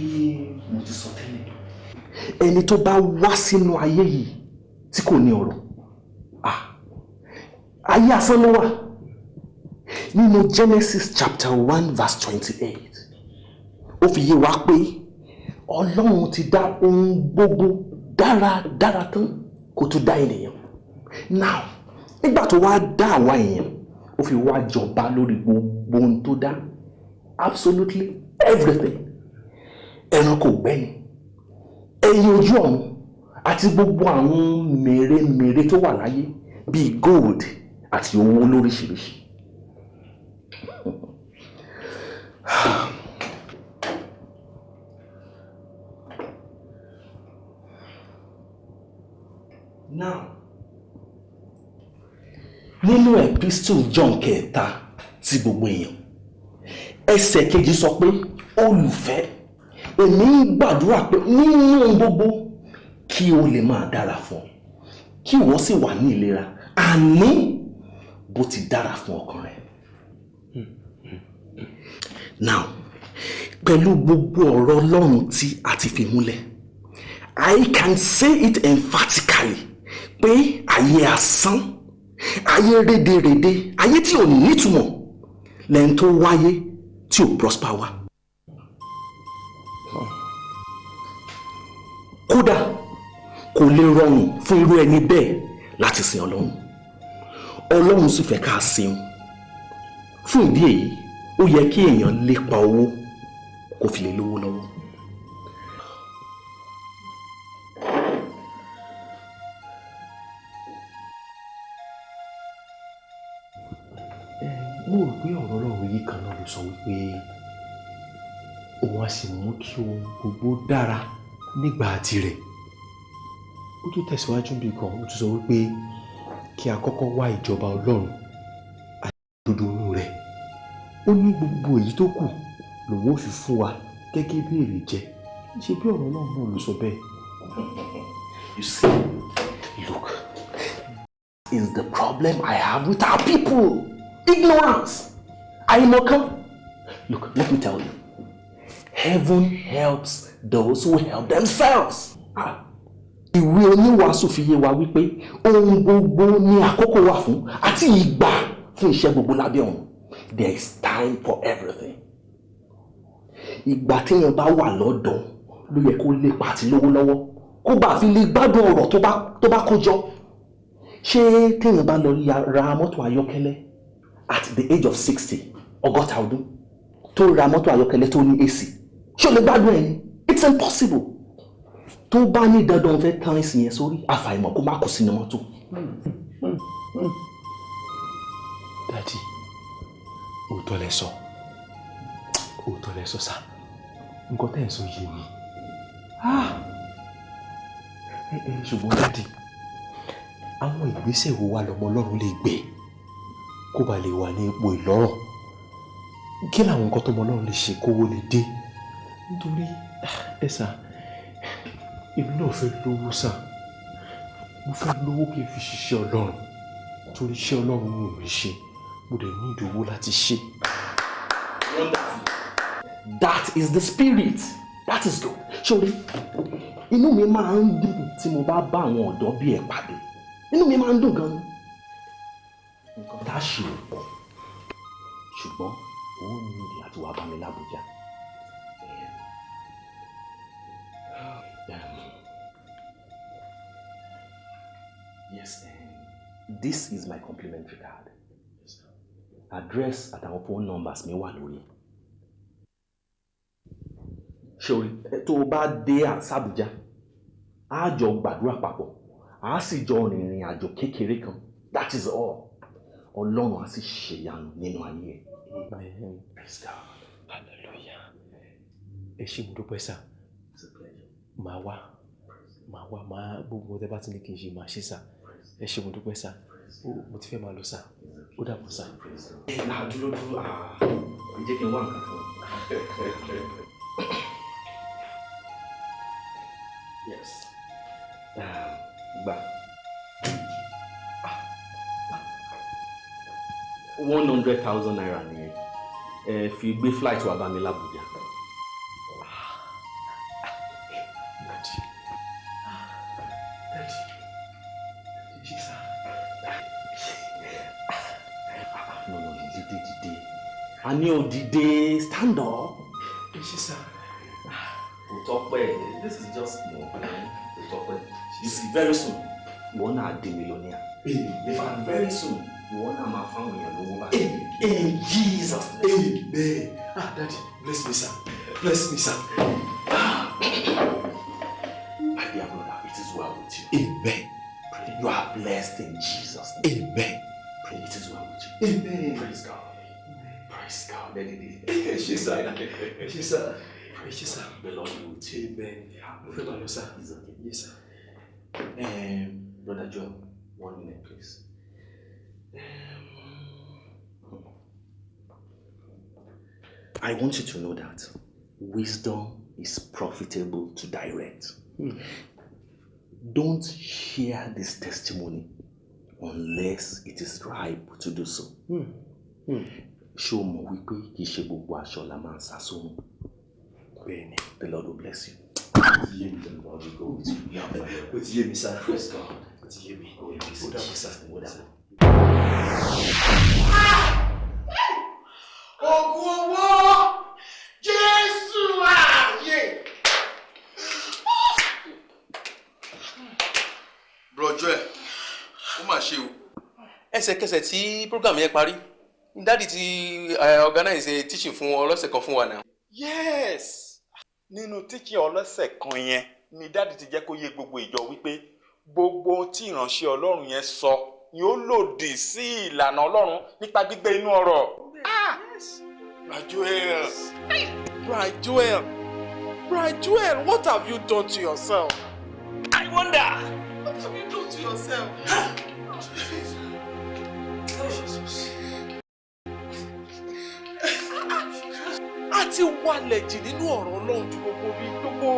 mo ti sọ tẹ́lẹ̀, ẹni tó bá wá sínú ayé yìí tí kò ní ọ̀rọ̀, ayé asán ló wà. Nínú Genesis chapter 1 verse 28, ó fi yé wa pé Ọlọ́run ti dá ohun gbogbo dáradára tán kó tó dá ènìyàn. Now, nígbà tó wá dá àwa èèyàn, ó fi wá jọba lórí gbogbo ohun tó dá, absolutely everything. Ẹranko gbẹ́ni, ẹyẹ ojú ọ̀run àti gbogbo àwọn mèremère tó wà láyé bíi gold àti owó lóríṣiríṣi. Now, nínú epistle John kẹta tí gbogbo èèyàn, ẹsẹ̀ kejì sọ pé olùfẹ́, èmi gbàdúrà pé nínú gbogbo kí o lè máa dára fún ọ, kí ìwọ sì wà ní ìlera àní bó ti dára fún ọkàn rẹ. Now, pẹ̀lú gbogbo ọ̀rọ̀ Ọlọ́run tí a ti fi múlẹ̀, I can say it emphatically pé ayé asán, ayé rédèrèdè, ayé tí ò nítumọ̀ lẹ́yìn tó wáyé tí ò prosper wá. Kódà kò lè rọrùn fún irú ẹni bẹ́ẹ̀ láti sin Ọlọ́run. Ọlọ́run sì fẹ́ ká sìn. Fún ìdí èyí, ó yẹ kí èèyàn lépa owó kó fi lè lówó lọ́wọ́. Mo rò pé ọ̀rọ̀ Ọlọ́run yìí kan náà ló sọ wípé òun á sì mú kí ohun gbogbo dára nígbà tirẹ̀ ó tún tẹ̀síwájú bí kan ó tún sọ wípé kí a kọ́kọ́ wá ìjọba Ọlọ́run àti òdodo inú rẹ̀. Ó ní gbogbo èyí tó kù lòun ó fi fún wa gẹ́gẹ́ bí èrè jẹ. Ṣé bí ọ̀rọ̀ náà ló sọ bẹ́ẹ̀? You see, look, is the problem I have with our people. Ignorance. Àìmọ̀kan. Look, let me tell you. Heaven helps those who help themselves. Ìwé oníwàásù fi yé wa wípé ohun gbogbo ni àkókò wà fún àti ìgbà fún iṣẹ́ gbogbo lábẹ́ ọ̀run. There is time for everything. Ìgbà téèyàn bá wà lọ́dọ̀ ló yẹ kó lépa àti lówó lọ́wọ́ kó bá fi lè gbádùn ọ̀rọ̀ tó bá kó jọ. Ṣé téèyàn bá lọ ra mọ́tò ayọ́kẹ́lẹ́ at the age of 60 ọgọ́ta ọdún tó ra mọ́tò ayọ́kẹ́lẹ́ tó ní AC ṣé o lè gbádùn ẹ̀ ni? It's impossible. Tó bá ní dandan fẹ́ tán ẹ̀sìn yẹn sórí àfàìmọ̀ kó má kó sínú mọ́tò. Daddy, òótọ́ lẹ sọ. Òótọ́ lẹ sọ sá. Nǹkan tẹ́ ẹ̀ sọ yé mi. Ṣùgbọ́n Daddy, àwọn ìgbésẹ̀ wo wá lọmọ Ọlọ́run lè gbé kó ba lè wà ní ipò ìlọ́rọ̀? Kí làwọn nǹkan tọmọ Ọlọ́run lè ṣe kówó lè dé? Nítorí ẹ sà, èmi náà fẹ́ lówó sà. Mo fẹ́ lówó kí n fi ṣiṣẹ́ Ọlọ́run. Torí iṣẹ́ Ọlọ́run mú mi ṣe. Mo dẹ̀ ní ìdòwó láti ṣe. That is the spirit. That is good. Ṣòrí, inú mi máa ń dùn tí mo bá bá àwọn ọ̀dọ́ bí ẹ pàdé. Inú mi máa ń dùn gan-an. Nǹkan tá a ṣe ò pọ̀. Ṣùgbọ́n òun ní ìdí àti wàá bá mi l'Ábùjá. Yes, this is my complimentary card. Address àtàwọn phone numbers mi wà lórí. Ṣòrí, tó o bá dé Àbújá, a jọ gbàdúrà papọ̀, a sì jọ rìnrìn àjò kékeré kan. That is all. Ọlọ́run á sì ṣèyanu nínú ayé ẹ̀. Praise God. Hallelujah. Ẹ ṣé mo dúpẹ́ sá. Màá wá gbogbo ọdẹ bá ti ní kí n ṣe máa ṣe sá. Ẹ ṣé mo dúpẹ́ sá. Mo ti fẹ́ máa lọ sá. Ó dàbọ̀ sá. Dúró. Jẹ́ kí n wá nǹkan fún ọ. Yes. Gbà. 100,000 naira ni fi gbé flight wá bá mi l'Ábùjá. No, dìde. A ní o dìde, stand up. Òtọ́pẹ́, this is just Òtọ́pẹ́. You see, very soon, you wanna be a millionaire. In fact, very soon, you wanna máa fáwọn èèyàn lówó báyìí. In Jesus' name. Amen. Daddy, bless me, sir. Bless me, sir. My dear brother, it is well with you. Amen. You are blessed in Jesus' name. Amen. Pray it is well with you. Amen. Praise God. Praise God. Let it be. Yes, sir. Yes, sir. Praise you, sir. The Lord be with you. Amen. Sir. Yes, sir. Brother Joel, 1 minute, please. I want you to know that wisdom is profitable to direct. Don't share this testimony unless it is ripe to do so. Show mo wípé kì í ṣe gbogbo aṣọ la máa ń sá sóhun. The Lord will bless you. The Lord will go with you. With you, sir. Praise God. With you, Go in peace. Ògùn owó Jésù ààyè. Brọ̀jọ́ ẹ̀, ó mà ṣe o. Ẹsẹ̀kẹsẹ̀ tí program yẹn parí, Daddy ti organize teaching fún ọlọ́sẹ̀ kan fún wa náà. Yes, nínú teaching ọlọ́sẹ̀ kan yẹn ni Daddy ti jẹ́ kó yé gbogbo ìjọ wípé gbogbo ohun tí ìránṣẹ́ Ọlọ́run yẹn sọ ni ó lòdì sí ìlànà Ọlọ́run nípa gbígbé inú ọ̀rọ̀. Bright Joel, what have you done to yourself? I wonder. What have you done to yourself? A ti wálẹ̀ jì nínú ọ̀rọ̀ Ọlọ́run ju gbogbo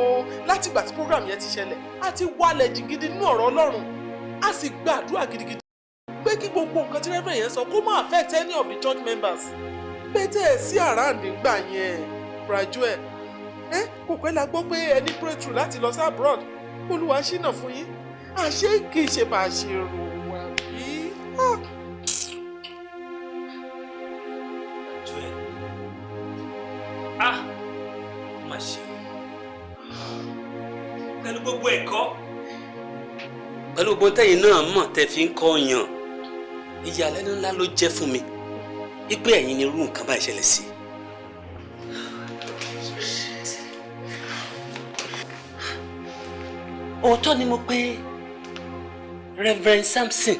látìgbà tí program yẹn ti ṣẹlẹ̀. A ti wálẹ̀ jì gidi nínú ọ̀rọ̀ Ọlọ́run. A sì gbàdúrà gidigidi pé kí gbogbo nǹkan tí Reverend yẹn sọ kó má affect any of the church members. Bẹ́tẹ̀ sí around nígbà yẹn, Bright Joel. Kò pẹ́ la gbọ́ pé ẹni pray through láti lọ sí abroad. Olúwa ṣínà fún yín. Àṣé kì í ṣe bá a ṣe rò wá bí. Má ṣe. Pẹ̀lú gbogbo ẹ̀kọ́. Pẹ̀lú gbogbo tẹ́yìn náà mọ̀ tẹ́ fi ń kọ́ yàn. Ìyàlẹ́nu ńlá ló jẹ́ fún mi. Ipe ẹ̀yin ni irú nǹkan báyìí ṣẹlẹ̀ sí. Òótọ́ ni mo pé Reverend Samson.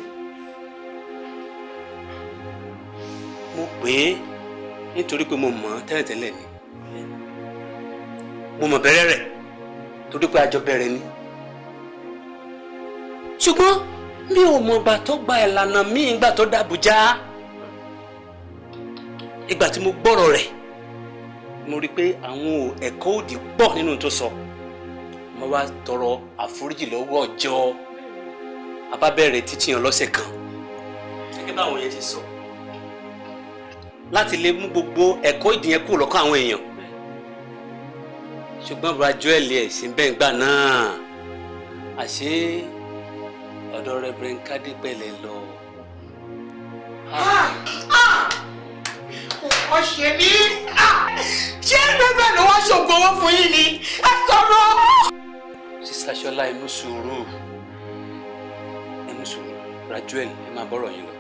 Mo pè é nítorí pé mo mọ̀ ọ́ tẹ́lẹ̀tẹ́lẹ̀ ni. Mo mọ̀ bẹ̀rẹ̀ rẹ̀ torí pé a jọ bẹ̀rẹ̀ ni. Ṣùgbọ́n mi ò mọ̀ ìgbà tó gba ìlànà mi ìgbà tó dàbújá. Ìgbà tí mo gbọ́rọ̀ rẹ̀ mo rí pé àwọn ẹ̀kọ́ òdì pọ̀ nínú tó sọ. Mo wá tọrọ àforíjì lọ́wọ́ ọjọ́ abábẹ̀rẹ̀ títí yàn lọ́sẹ̀ kan. Gẹ́gẹ́ báwọn yẹn ti sọ. Láti lè mú gbogbo ẹ̀kọ́ ìdí yẹn kúrò lọ́kàn àwọn èèyàn. Ṣùgbọ́n Bright Joel ẹ̀ sí bẹ́ẹ̀ gbà náà. Àṣé ọ̀dọ̀ Reverend Kade pẹ̀lẹ́ lọ. Ó ṣe mí. Ṣé Reverend ló wá ṣògùn owó fún yín ni? Ẹ sọ̀rọ̀. Sísá Ṣọlá ẹ mú sùúrù. Ẹ mú sùúrù. Bright Joel ẹ máa bọ́rọ̀ yín lọ.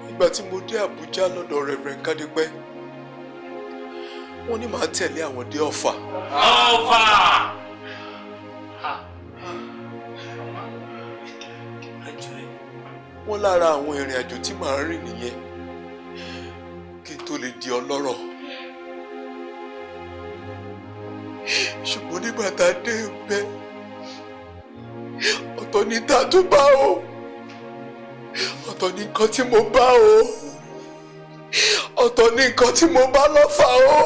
Ìgbà tí mo dé Àbújá lọ́dọ̀ Reverend Kade pẹ́, wọ́n ní màá tẹ̀lé àwọn dé Ọ̀fà. Ọ̀fà! Wọ́n lára àwọn ìrìn àjò tí màá rìn nìyẹn kí n tó lè di ọlọ́rọ̀. Ṣùgbọ́n nígbà tá a dé ibẹ̀, ọ̀tọ̀ ní tá a tún bá o, ọ̀tọ̀ ní nǹkan tí mo bá o, ọ̀tọ̀ ní nǹkan tí mo bá lọ́fà o.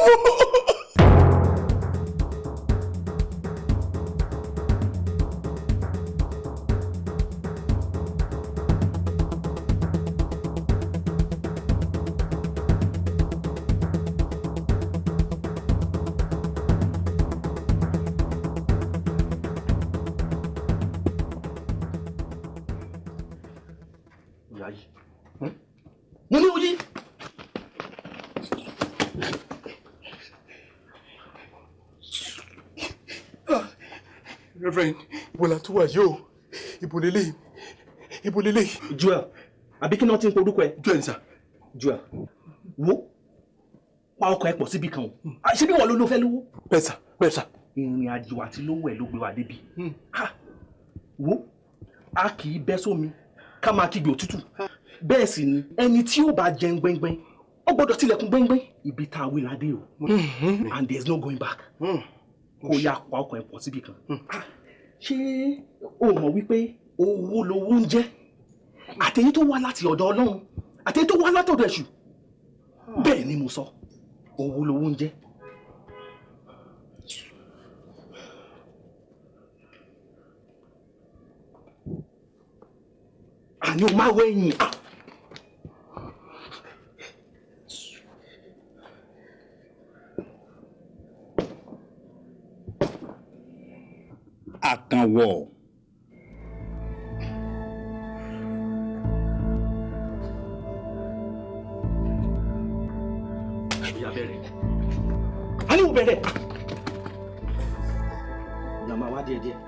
Mo ní oyí. Reverend, ibo la tún wà yìí o? Ibo lélẹ̀? Joel, àbí kí náà ti ń porúkọ ẹ? Joel sà. Joel, wo pa ọkọ̀ ẹ pọ̀ síbi kan o. Ṣé bí wọ́n ló fẹ́ lówó? Bẹ́ẹ̀ sà. Ìrìn àjò àti lówó ẹ̀ ló gbé wa débi. Wo a kì í bẹ́ sómi ká máa kígbe òtútù. Bẹ́ẹ̀ sì ni ẹni tí ó bá jẹun gbẹ́ngbẹ́ng ó gbọ́dọ̀ tilẹ̀kùn gbẹ́ngbẹ́ng ibi tá a wí ládé o. And there is no going back. Kó yá pa ọkọ̀ ẹ̀ pọ̀ síbi kan. Ṣé o mọ̀ wípé owó lowó ń jẹ́? Àtẹ̀yí tó wá láti ọ̀dọ̀ Ọlọ́run àtẹ̀yí tó wá látọ̀dọ̀ Èṣù. Bẹ́ẹ̀ ni mo sọ, owó lowó ń jẹ́. Àní o máa wẹ̀yìn. Àkànwọ̀. Ìyá bẹ̀rẹ̀. A ní o bẹ̀rẹ̀. Ìyá máa wá díẹ̀díẹ̀.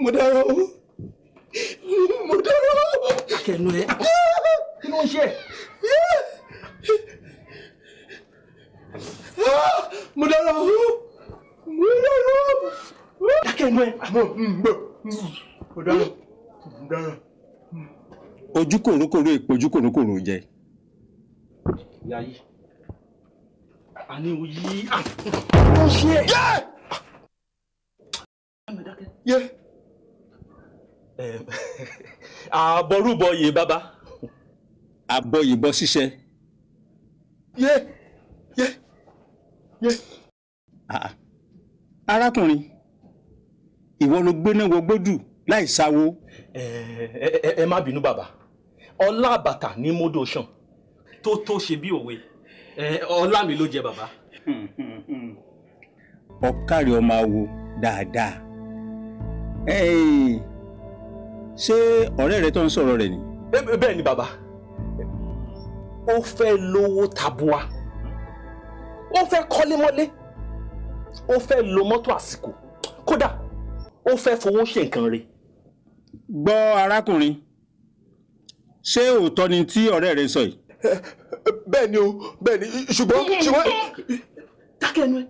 Mo dára o. Kẹ̀nu ẹ̀. Kí ló ń ṣe? Mo dára o. Kẹ̀nu ẹ̀. Mo dára. ojú kòrókòró èpo ojú kòrókòró jẹ. Yayi. Ani o yi. Ó ṣe. Ye. Àbọrúbọ yè bàbá. Àbọ̀ yìnbọn ṣiṣẹ́. Ye. Arákùnrin, ìwọ ló gbéná wọgbódù láì sáwó. Ẹ má bínú bàbá. Ọlá bàtà ní mọ́dọ̀ ṣàn tó ṣe bí òwe. Ọlá mi ló jẹ bàbá. Ọ̀kárí ọmọ awo dáadáa. Ṣé ọ̀rẹ́ rẹ tó ń sọ̀rọ̀ rẹ̀ ni? Bẹ́ẹ̀ ni bàbá. Ó fẹ́ lówó tabua. Ó fẹ́ kọ́lé mọ́lé. Ó fẹ́ lo mọ́tò àsìkò. Kódà ó fẹ́ fowó ṣe nǹkan rẹ̀. Gbọ́ arákùnrin, ṣé òótọ́ ni tí ọ̀rẹ́ rẹ sọ yìí? Bẹ́ẹ̀ ni o, bẹ́ẹ̀ ni, ṣùgbọ́n. Dákẹ́ ẹnu ẹ.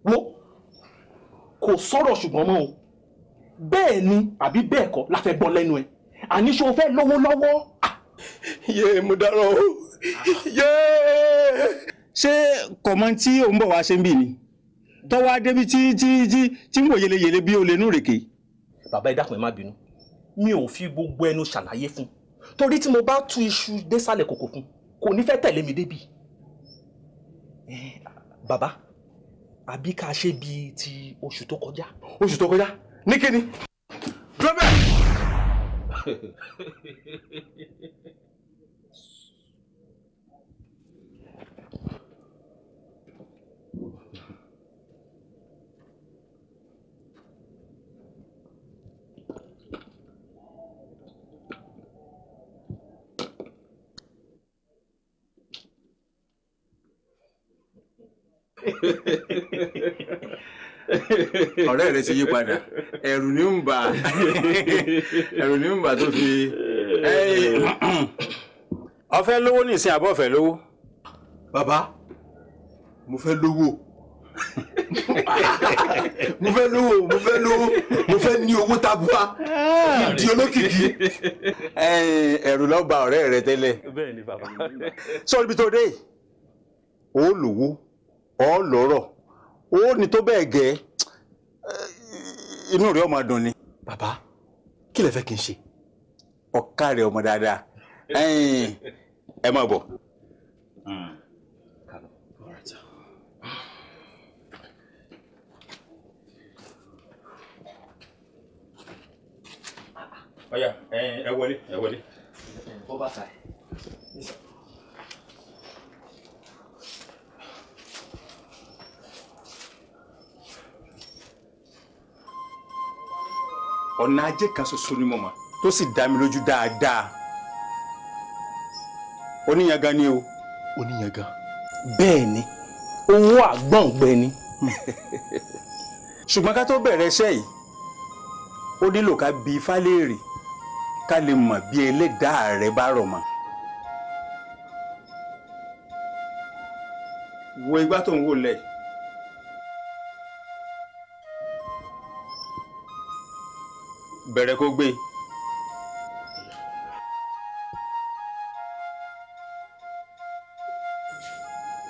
Wo kò sọ̀rọ̀ ṣùgbọ́n mọ́ o. Bẹ́ẹ̀ ni àbí bẹ́ẹ̀ kọ́ la fẹ́ gbọ́ lẹ́nu ẹ. Àní ṣé o fẹ́ lówó lọ́wọ́? Yé mo dárò o. Yé. Ṣé kọ̀mọ́ tí ò ń bọ̀ wá ṣe ń bì ni? Tọ́wọ́ adébí tí ń wò yeleyele bí o lè nú rèké. Bàbá ẹ dákun ẹ má bínú. Mi ò fi gbogbo ẹnu ṣàlàyé fún. Torí tí mo bá tú iṣu désàlẹ̀ kòkò fún, kò ní fẹ́ tẹ̀lé mi débi. Bàbá, àbí ká ṣe bí ti oṣù tó kọjá. Oṣù tó kọjá? Ní kíni? Dúró Ọ̀rẹ́ rẹ ti yí padà, ẹ̀rù ni ń bà tó fi. Ó fẹ́ lówó ní ìsìn àbọ̀ fẹ́ lówó? Bàbá, mo fẹ́ lówó. Mo fẹ́ ní owó tabua. Di olókìkí. Ẹ̀rù ló bà ọ̀rẹ́ rẹ tẹ́lẹ̀. Bẹ́ẹ̀ ni bàbá. Sọ ibi tó dé, ó lówó, ó lọ́rọ̀, ó ní tó bẹ́ẹ̀ gẹ́, inú rẹ̀ ọmọ dùn ni. Bàbá, kí lẹ fẹ́ kí n ṣe? Ọ̀kárí ọmọ dáadáa. Ẹ máa bọ̀. Ọ̀yá, ẹ wọlé. Bọ́ bàtà ẹ̀. Ọ̀nà ajé kan ṣoṣo ni mo mọ̀ tó sì dá mi lójú dáadáa. Oníyangan ni o. Oníyangan. Bẹ́ẹ̀ ni, owó àgbọ̀ngbẹ ni. Ṣùgbọ́n ká tó bẹ̀rẹ̀ iṣẹ́ yìí, ó nílò ká bi Ifá léèrè ká lè mọ̀ bí ẹlẹ́dàá rẹ̀ bá rọ̀ mọ́. Wo igbá tó ń wò lẹ̀. Bẹ̀rẹ̀ kó gbé.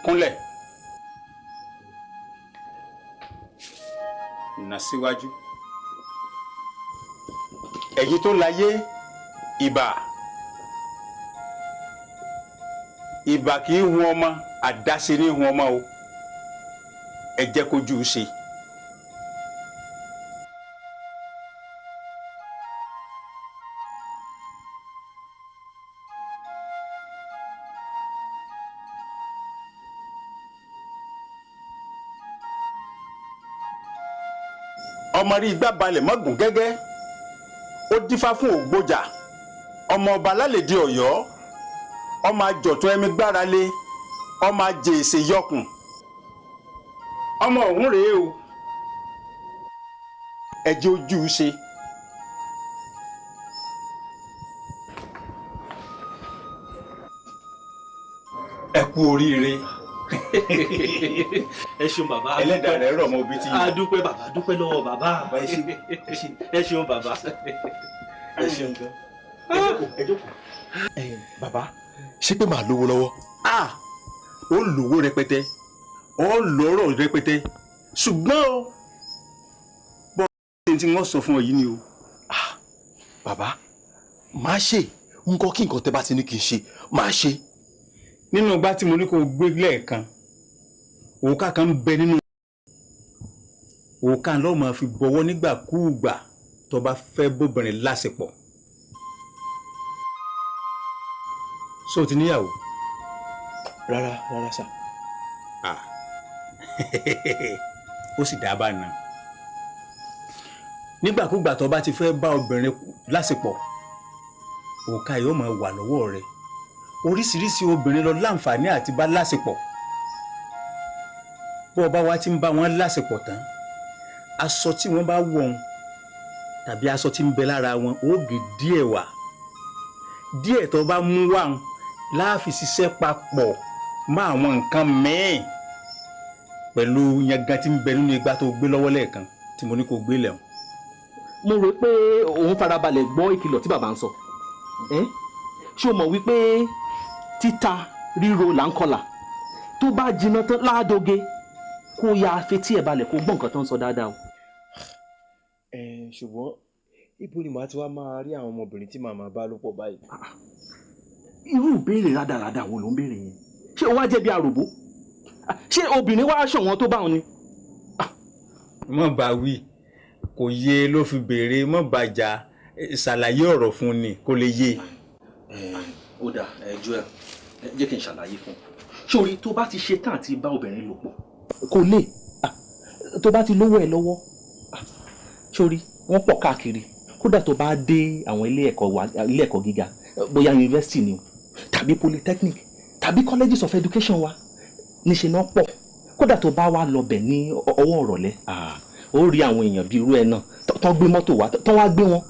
Kúnlẹ̀. Nà síwájú. Ẹ̀yin tó láyé, ìbà. Ìbà kì í hun ọmọ, àdáṣe ní hun ọmọ o. Ẹ jẹ́ kójú ṣe. Ọmọ rí igbá balẹ̀ mọ́gùn gẹ́gẹ́, ó dífá fún ògbójà, ọmọ ọba lálẹ́dí Ọ̀yọ́, ọmọ àjọ̀tún ẹ̀mí gbára lé, ọmọ àjèsè yọkùn, ọmọ ọ̀hún rèé o, ẹ jẹ́ ojú ṣe. Ẹ kú oríire. Ẹ ṣeun bàbá. Ẹlẹ́dàá rẹ̀ rọ̀ mọ́ obi tí yìí. A dúpẹ́ bàbá, dúpẹ́ lọ́wọ́ bàbá. Ẹ ṣeun bàbá. Ẹ ṣeun gan. ẹ jókòó. Bàbá ṣé pé màá lówó lọ́wọ́. Ó lówó rẹpẹtẹ ó lọ́rọ̀ rẹpẹtẹ ṣùgbọ́n o bọ́ ọ́ tí wọ́n sọ fún ọ yìí ni o. Bàbá máa ṣe nǹkan kí nǹkan tẹ́ bá ti ní kí n ṣe máa ṣe. Nínú ọgbà tí mo ní kó gbé lẹ́ẹ̀kan òòkà kan ń bẹ nínú òòkà lọ́ọ́ máa fi bọ̀wọ́ nígbàkúùgbà tó bá fẹ́ bóbìnrin láṣepọ̀. Ṣé o ti níyàwó? Rárá sà. Ó sì dáa bá nà. Nígbàkúùgbà tó bá ti fẹ́ bá obìnrin láṣepọ̀ òòkà yóò máa wà lọ́wọ́ rẹ̀. Oríṣiríṣi obìnrin ló láǹfààní àti bá láṣepọ̀. Bó o bá wá ti ń bá wọn láṣepọ̀ tán aṣọ tí wọ́n bá wọ̀ ọ́n tàbí aṣọ tí ń bẹ lára wọn ó gé díẹ̀ wá. Díẹ̀ tó bá mú wá wọn láàfi ṣiṣẹ́ papọ̀ mọ́ àwọn nǹkan mẹ́ẹ̀ pẹ̀lú yangan tí ń bẹ nínú igbá tó gbé lọ́wọ́ lẹ́ẹ̀kan tí mo ní kó gbé lẹ́hùn. Mo rò pé òun farabalẹ̀ gbọ́ ìkìlọ̀ tí bàbá ń sọ. Ṣé o mọ̀ wípé títa ríro là ń kọlà tó bá jiná tán láàdóge kó ya fetí ẹ̀ balẹ̀ kó gbọ́ nǹkan tó ń sọ dáadáa o. Ṣùgbọ́n ibo ni màá ti wá máa rí àwọn ọmọbìnrin tí màá máa bá lò pọ̀ báyìí. Irú ìbéèrè rádaràda wo ló ń béèrè yẹn? Ṣé o wá jẹ́ bí aròbó? Ṣé obìnrin wá ṣọ̀wọ́n tó bá wọn ni? Mọ̀ bá wí kò yé ló fi béèrè mọ̀ bàjá ṣàlàyé ọ̀rọ̀ fún ni kó lè yé. Ó dà Joel jẹ́ kí n ṣàlàyé fún un. Sórí tó bá ti ṣe tán àti bá obìnrin lò pọ̀ kò lè tó bá ti lówó ẹ̀ lọ́wọ́ sórí wọ́n pọ̀ káàkiri kódà tó bá dé àwọn ilé ẹ̀kọ́ gíga bóyá yunifásitì ni o tàbí polytechnic tàbí colleges of education wa níṣẹ́ náà pọ̀ kódà tó bá wà lọ́bẹ̀ ní ọwọ́ ọ̀rọ̀lẹ́ ó rí àwọn èèyàn bíi irú ẹ̀ náà tó gbé mọ́tò wá tó wá gbé wọn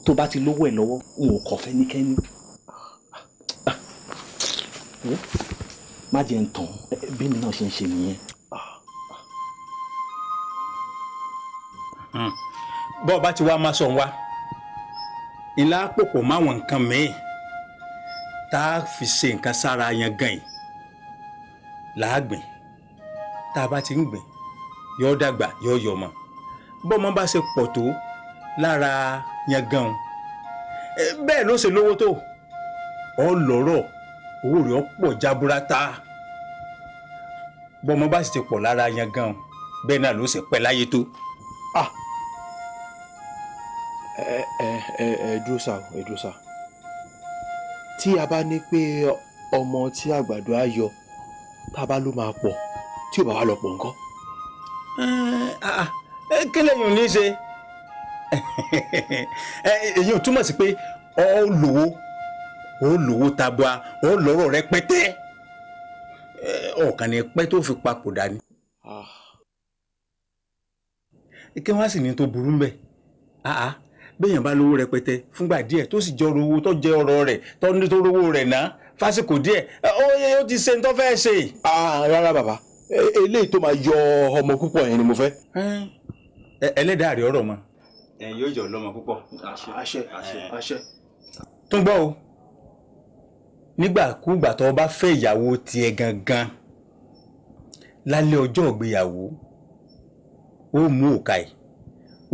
tó bá ti lówó ẹ̀ lọ́wọ́ n ò kọ̀ fẹ́nikẹ́ni. Má jẹ́ ń tàn bí mi náà ṣe ń ṣe nìyẹn. Bọ́ọ̀ bá ti wá máa sọ wá ìlà pòpọ̀ máwọn nǹkan mìíràn tá a fi ṣe nǹkan sára yan gan yìí làágbìn tá a bá ti ń gbìn yóò dàgbà yóò yọmọ bọ́ọ̀mọ bá ṣe pọ̀ tó lára yan gan bẹ́ẹ̀ ló ṣe lówó tó ọ lọ́rọ̀ owó rẹ̀ ọ pọ̀ jaburata bọ́ọ̀mọ bá sì ti pọ̀ lára yan gan bẹ́ẹ̀ náà ló ṣe pẹ́ láyé tó. Ẹ dúró sá tí a bá ní pé ọmọ tí àgbàdo á yọ tá a bá ló máa pọ̀ tí ò bá wà lọ pọ̀ nǹkan. Kí lẹ́yìn ò ní ṣe èyí ò túmọ̀ sí pé ó lówó tabua ó lọ́rọ̀ rẹpẹtẹ ọ̀kan ní pẹ́ tó fi papòdà ni. Kí wọ́n á sì ní tó burú mbẹ̀ béèyàn bá lówó rẹpẹtẹ fúngbà díẹ̀ tó sì jọrọ owó tó jẹ ọ̀rọ̀ rẹ̀ tó ní tó rówó rẹ̀ ná fásìkò díẹ̀ ó ti ṣe ń tó fẹ́ ṣe. Rárá bàbá eléyìí tó máa yọ ọmọ púpọ̀ yẹn ni mo fẹ́. Ẹlẹ́dàá rẹ̀ ọ̀rọ̀ mọ́. Yóò jọ lọ́mọ púpọ̀. Àṣẹ. Tó ń gbọ́ o nígbàkúgbà tó bá fẹ́ ìyàwó tiẹ̀ gangan lálẹ́ ọjọ́ ìgbéyàwó ó mú òkà ẹ̀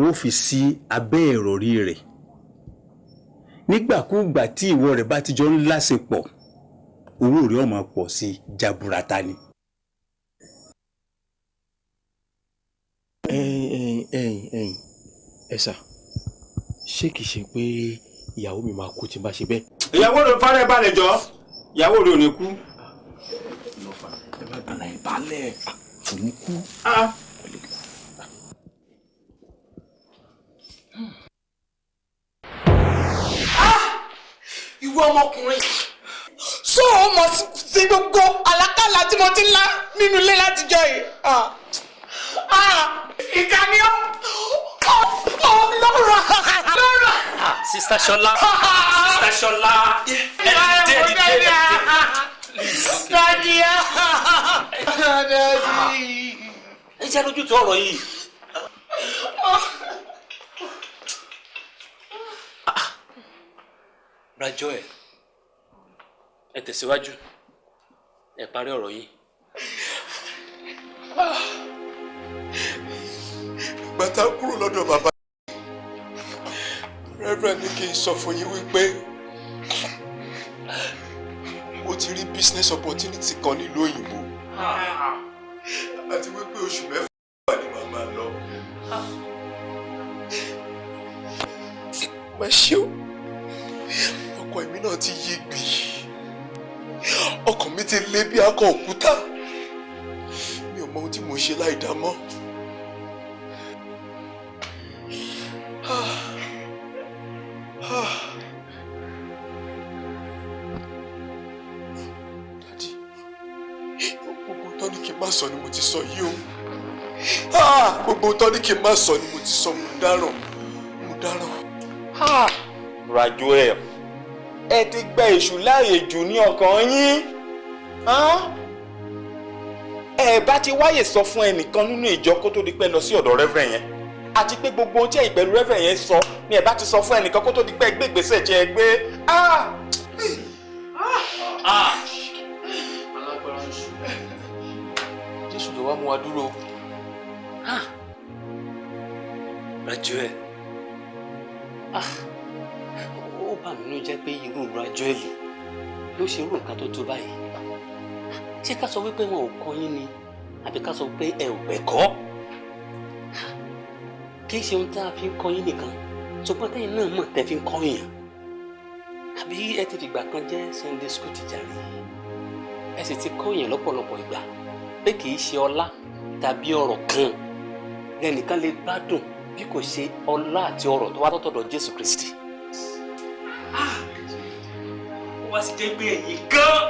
ó fi sí abẹ́ ìrọ̀rí rẹ̀ nígbàkúgbà tí ìwọ rẹ̀ bá ti jọ ń láṣepọ̀ owó rẹ̀ ó máa pọ̀ sí jaburata ni. Ẹ sà ṣé kìí ṣe pé ìyàwó mi máa kú tí n bá ṣe bẹ́ẹ̀. Ìyàwó rẹ̀ fárẹ́ balẹ̀ jọ ìyàwó rẹ̀ ò ní kú. Balẹ̀ kò ní kú. Ìwọ ọmọkùnrin so o mọ̀ sí gbogbo àlákàlà tí mo ti ń lá nínú ilé látijọ́ yìí. Ìkànnì lọ́rọ̀. Sister Ṣọlá. Daddy. Ẹ jẹ́ lójú tó ọ̀rọ̀ yìí. Rajọ ẹ tẹ̀síwájú ẹ parí ọ̀rọ̀ yìí. Bàtà kúrò lọ́dọ̀ bàbá. Reverend ní kí n sọ fún yín wípé mo ti rí business opportunity kan nílùú òyìnbó. Àti wípé oṣù mẹ́fà ni màmá lọ. Mà ṣe o, ọkọ èmi náà ti yí gbì. Ọkàn mi ti lé bí akọ òkúta. Mi ò mọ ohun tí mo ṣe láì dá mọ́. Daddy, gbogbo tán ní kí n má sọ ni mo ti sọ yìí o. Gbogbo tán ní kí n má sọ ni mo ti sọ, mo dáràn. Rajọ ẹ ti gba èṣù láàyè jù ní ọkàn yín. Ẹ bá ti wáyè sọ fún ẹnìkan nínú ìjọ kó tó di pé lọ sí ọ̀dọ̀ Reverend yẹn. Àti pé gbogbo ohun tí ẹ̀yin pẹ̀lú Reverend yẹn sọ ni ẹ bá ti sọ fún ẹnìkan kó tó di pé gbé ìgbésẹ̀ jẹ́ ẹ gbé. Alágbára ń sùn. Jésù ló wá mú wa dúró. Rajọ ó bà mí nínú jẹ́ pé irú Rajọ ló ṣe irú nǹkan tó tó báyìí. Ṣé ká sọ wípé wọn ò kọ́ yín ni àbí ká sọ pé ẹ ò gbẹ̀kọ́? Kì í ṣe ohun tá a fi ń kọ́ yín nìkan ṣùgbọ́n tẹ́yìn náà mọ̀ tẹ́ fi ń kọ́ èèyàn. Àbí ẹ ti fìgbà kan jẹ́ Sunday school teacher rí? Ẹ sì ti kọ́ èèyàn lọ́pọ̀lọpọ̀ ìgbà pé kì í ṣe ọlá tàbí ọrọ̀ kan lẹ́nìkan lè gbádùn bí kò ṣe ọlá àti ọrọ̀ tó wá tọ̀dọ̀ Jésù Kristi. Ó wá sí jẹ́ pé ẹ̀yin gan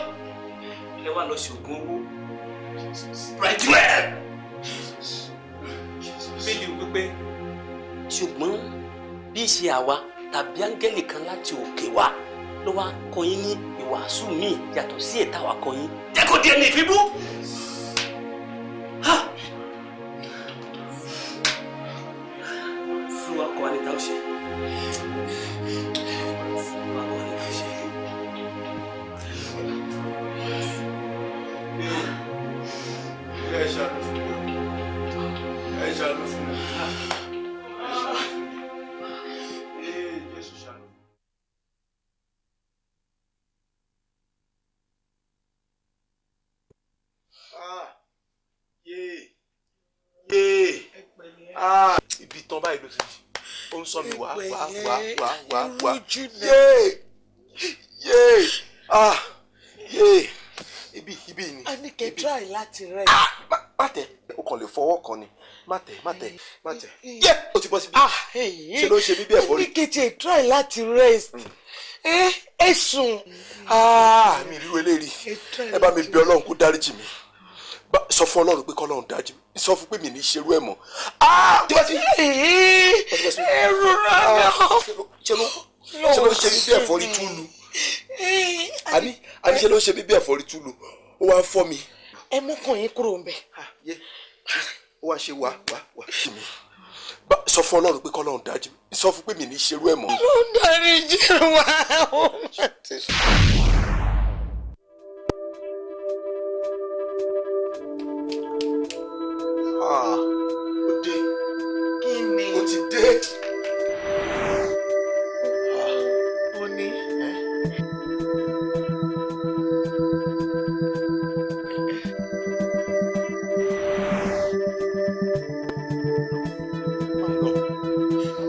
ẹ wá lọ ṣògùn owó. Rajọ bíbélì wípé ṣùgbọ́n bí ṣe àwa tàbí áńgẹ́lì kan láti òkè wá ló wá kọ́ yín ní ìwàásù míì yàtọ̀ sí ètà wa kọ́ yín. Jẹ́ kó di ẹni ìfibú. Olúwa kọ́ wa ní táwọn ṣe. Olúwa kọ́ wa ní táwọn ṣe. Ẹ ṣàánú fún mi. Ẹ ṣàánú fún mi. Jésù ṣàánú. Ibi tán báyìí ló ti jí. Ó ń sọ mi wá. Ibi ni. A ní kẹ́ try láti rẹ̀. Má tẹ̀, o kàn lè fọwọ́ kan ni. Má tẹ̀. Ó ti bọ́ síbi. Ṣé ló ń ṣe bíbí ẹ̀fọ́ rí? A ní kẹ́ tiẹ̀ try láti rest. Ẹ sùn. Mi rí eléyìí. Ẹ bá mi bẹ̀ Ọlọ́run kó dáríjì mi. Sọ fún Ọlọ́run pé k'Ọlọ́run dáríjì mi. Sọ fún pé mi ní ṣerú ẹ̀ mọ́. Ẹrù rẹ̀. Ṣé ló ń ṣe bíbí ẹ̀fọ́ rí túlù? Àní ṣe ló ń ṣe bíbí ẹ̀fọ́ rí túlù? Ó wá ń fọ́ mi. Ẹ mú kàn yín kúrò ńbẹ̀. Ó wá ṣe wá kí mi. Sọ fún Ọlọ́run pé k'Ọlọ́run dáríjì mi. Sọ fún pé mi ní ṣerú ẹ̀ mọ́. Ló ń dáríjì wá. Ó dé. Kí ni? Ó ti dé. Ó ní.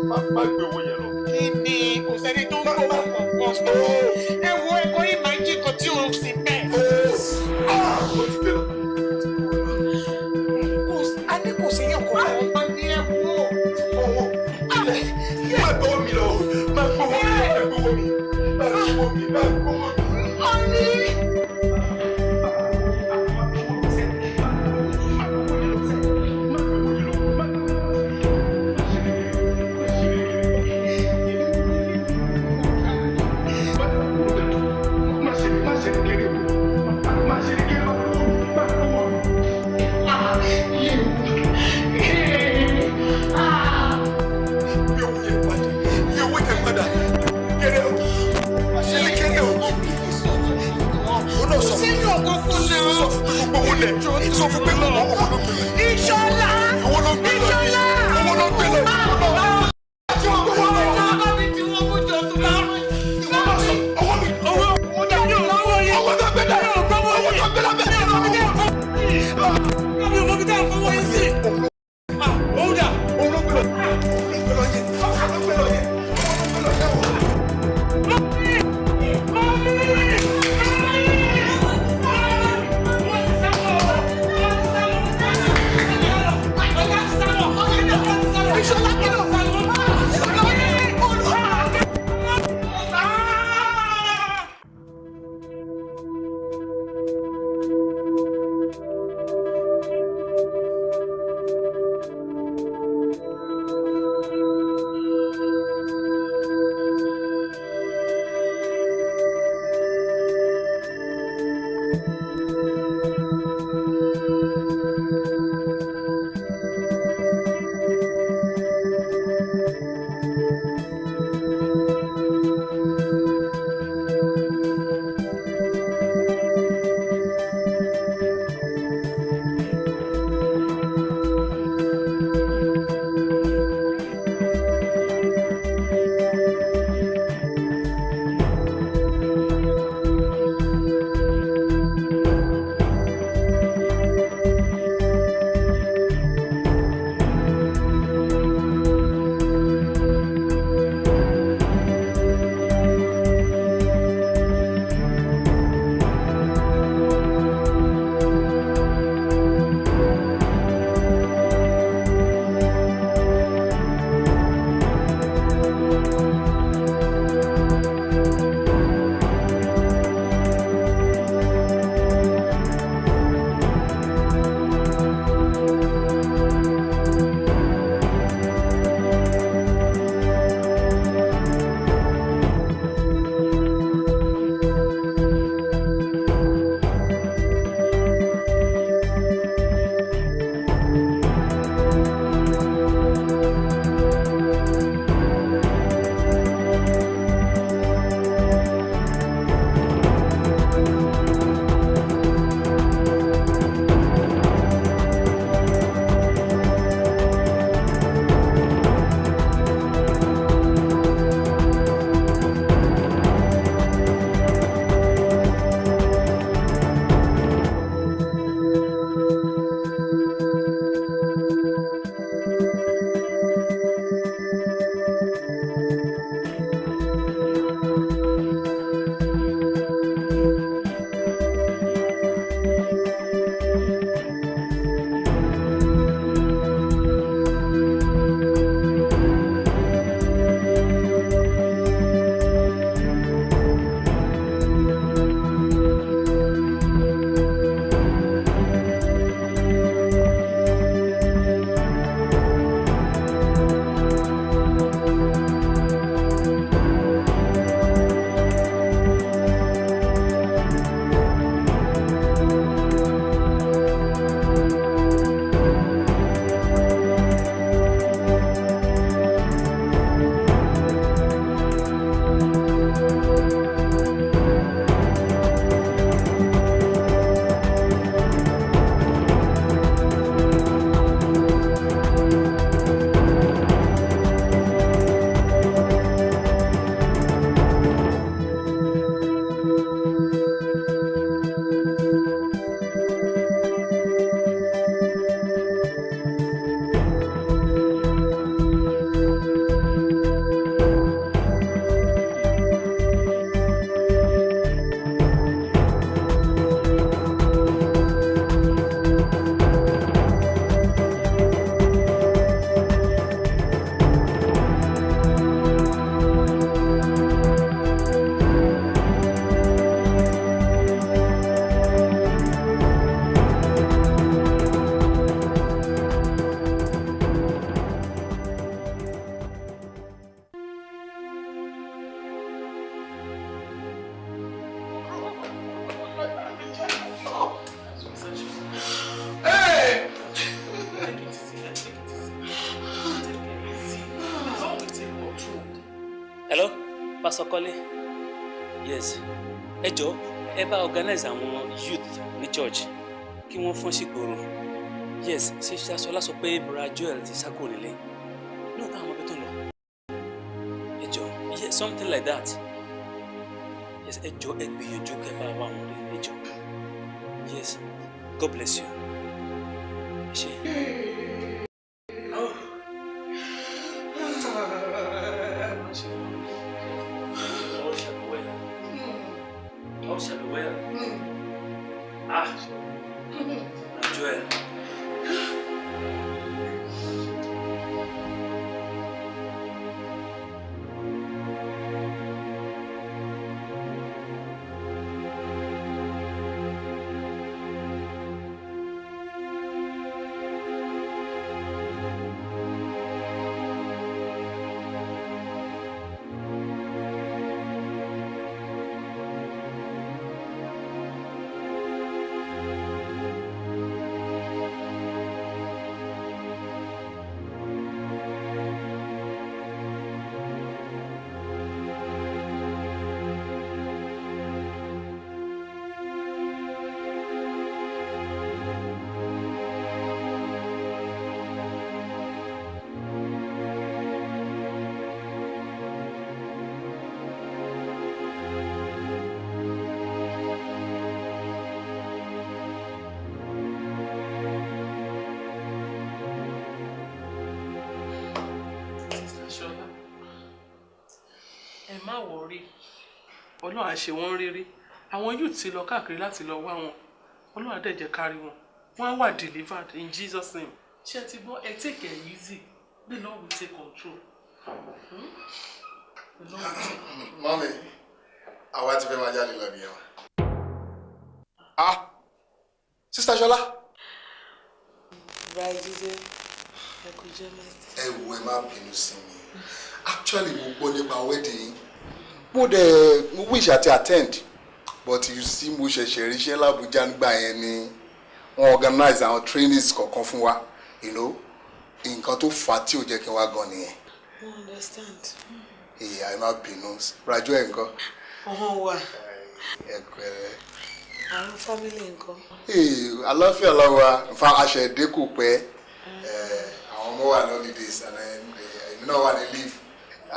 Má gbé owó yẹn lọ. Kí ni? Kò sẹ́ni tó ń gbowó kọ̀ọ̀kan. Ẹ wo ẹ̀kọ́ yìí máa ń jí kan tí o sì bẹ́ẹ̀. Ó ti gbé lọ. A ní kò sí yàn kọ̀ ọ̀pá ní ẹ̀wọ̀. Má gbówó mi lọ. Má gbówó mi. lẹ̀ sọ fún pé owó ló gbé lọ. Ìṣọ̀lá. Owó ló gbé lọ. Owó ló gbé lọ. Pastor Kole, yes, ẹ jọ̀ọ́ ẹ bá organize àwọn youth ní church kí kí wọ́n fọ́n sígboro. Yes, Sister Ṣọlá sọ pé Bra Joel ti sá kúrò nílé. No, àwọn ọmọ tó lọ. Ẹ jọ̀ọ́, yes, something like that. Yes, ẹ jọ̀ọ́, ẹ gbìyànjú kẹ́ bá wa wọn rí, ẹ jọ̀ọ́. Yes, God bless you. Ṣé. All shall be well. Joel. má wọrí ọlọ́run á ṣe wọ́n rírí àwọn youth ti lọ káàkiri láti lọ wá wọn ọlọ́run á dẹ̀ jẹ́ kárí wọn wọ́n á wà delivered in Jesus name ṣé ti gbọ́ ẹ take it easy the Lord will take control. Mọ́mí àwa ti fẹ́ máa jáde lọ nìyẹn. Sister Ṣọlá. Báyìí ẹ kò jẹ́ mẹ́ta. Ẹ wo ẹ má bínú sí mi. Actually mo gbọ́ nípa wedding mo wish àti attend but you see mo ṣẹ̀ṣẹ̀ ríṣẹ́ l'Abuja nígbà yẹn ni wọ́n organize àwọn trainings kọ̀ọ̀kan fún wa you know nǹkan tó fà á tí ò jẹ́ kí n wá gan nìyẹn. I understand. Ìyá ẹ má bínú rajú ẹ̀ nǹkan. Ọ̀hún wà. Ẹ pẹ̀lẹ́. Àwọn family nǹkan. Àlàáfíà lọ́wọ́ nfa aṣọ ẹ̀dẹ́ kò pẹ́ àwọn ọmọ wà ní holidays èmi náà wà ní leave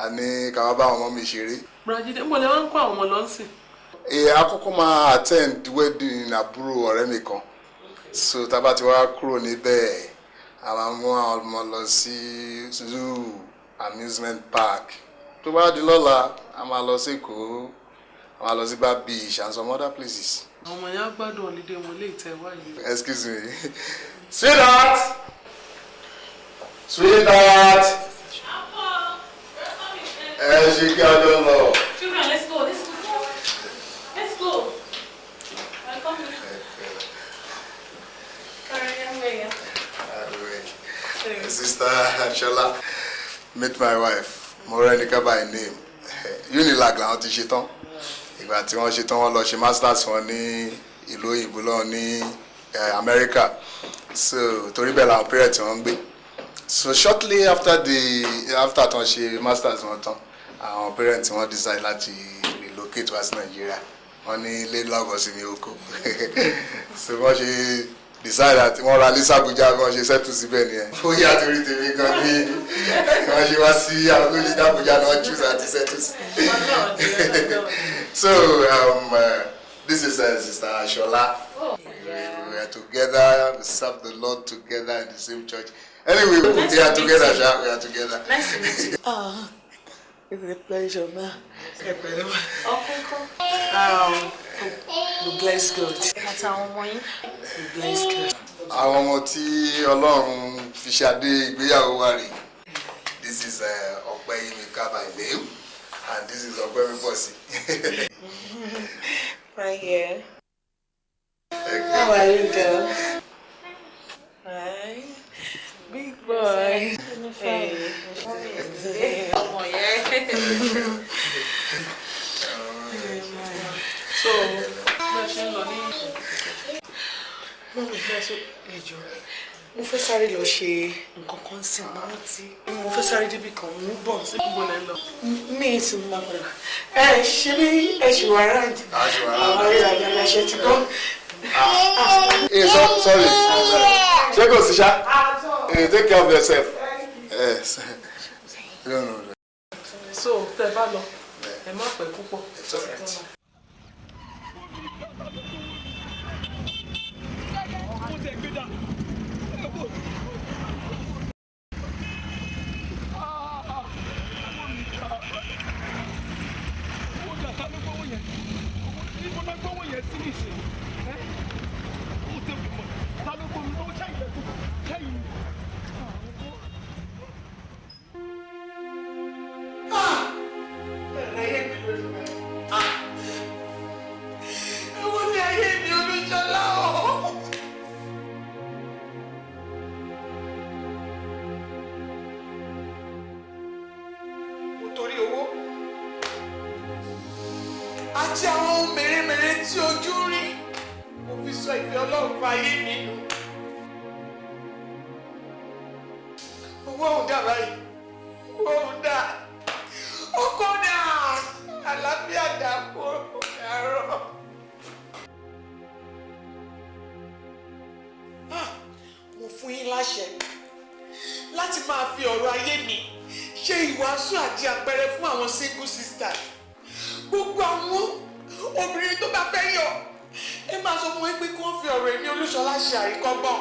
àní káwá bá àwọn ọmọ mi ṣeré. Brajide mo lè wá ń kó àwọn ọmọ lọ sí. Àkọ́kọ́ máa attend wedding àbúrò ọ̀rẹ́ mi kan so tá bá ti wá kúrò níbẹ̀ a máa mú àwọn ọmọ lọ sí zoo amusement park tó bá di lọ́la a máa lọ sí Èkó a máa lọ sí Bar Beach and some other places. àwọn ọmọ yẹn á gbádùn holiday wọn lè tẹ wáyé. Excuse me. Sweetheart. Sweetheart. Ṣe kí a jọ lọ. Children, let's go. Let's go. Let's go. I'll come with you. Sorry, I'm waiting. Sister Shola, meet my wife. Morenika by name. Unilag làwọn ti ṣe tán. Ìgbà tí wọ́n ṣe tán wọ́n lọ ṣe masters wọn ní ìlú òyìnbó lọ ní America. So torí bẹ́ẹ̀ làwọn parents wọn ń gbé. So shortly after tí wọ́n ṣe masters wọn tán, àwọn parents wọn decide láti relocate wá sí Nigeria. Wọ́n ní ilé lọ́gọ̀ sí mi oko. So wọ́n ṣe decide àti wọ́n ra lisa Abuja bí wọ́n ṣe settle síbẹ̀ nìyẹn. Ó yà torí tèmi gan ní wọ́n ṣe wá sí àwọn olóyè Abuja náà choose àti settle sí. So this is Sister Shola. We are together, we serve the Lord together in the same church. Anyway, nice we are together, Sha. We are together. Nice to meet you. It's a pleasure, ma. We bless God. We bless God. Àwọn ọmọ tí Ọlọ́run fi ṣàdé ìgbéyàwó wa rè. This is Ọpẹ́yẹmíká by name, and this is Ọpẹ́mípọ̀sí. Right here. How are you, girl? Hi. Big boy. Hey. Oh, yeah. So, mo fẹ́ sáré lọ ṣe nǹkan kan sí mo rántí mo fẹ́ sáré débi kan mo bọ̀ sí gbogbo náà lọ ní ìsinmi máa padà ṣe bí ẹ ṣì wà ráǹdì àwọn ará ìyá ṣe ti gbọ́ Sorry. Ṣé kò sí ṣá? Take care of yourself. Yes. No. So, tẹ́ bá lọ, ẹ má pẹ́ púpọ̀. It's all right. Àti àwọn ohun mèremère tí ojú rí, mo fi sọ ìfẹ́ Ọlọ́run fún ayé mi nù. Owó òun dà báyìí, owó òun dà, ọkọ dà, àlàáfíà dà kó àárọ̀. Mo fún yín láṣẹ láti máa fi ọ̀rọ̀ ayé mi ṣe ìwàásù àti àpẹẹrẹ fún àwọn single sisters. Gbogbo àwọn obìnrin tó bá fẹ́ yọ ẹ máa sọ fún wọn pé kí wọ́n fi ọ̀rọ̀ Ẹ̀mí Olúṣọlá ṣe àríkọ́gbọ́n.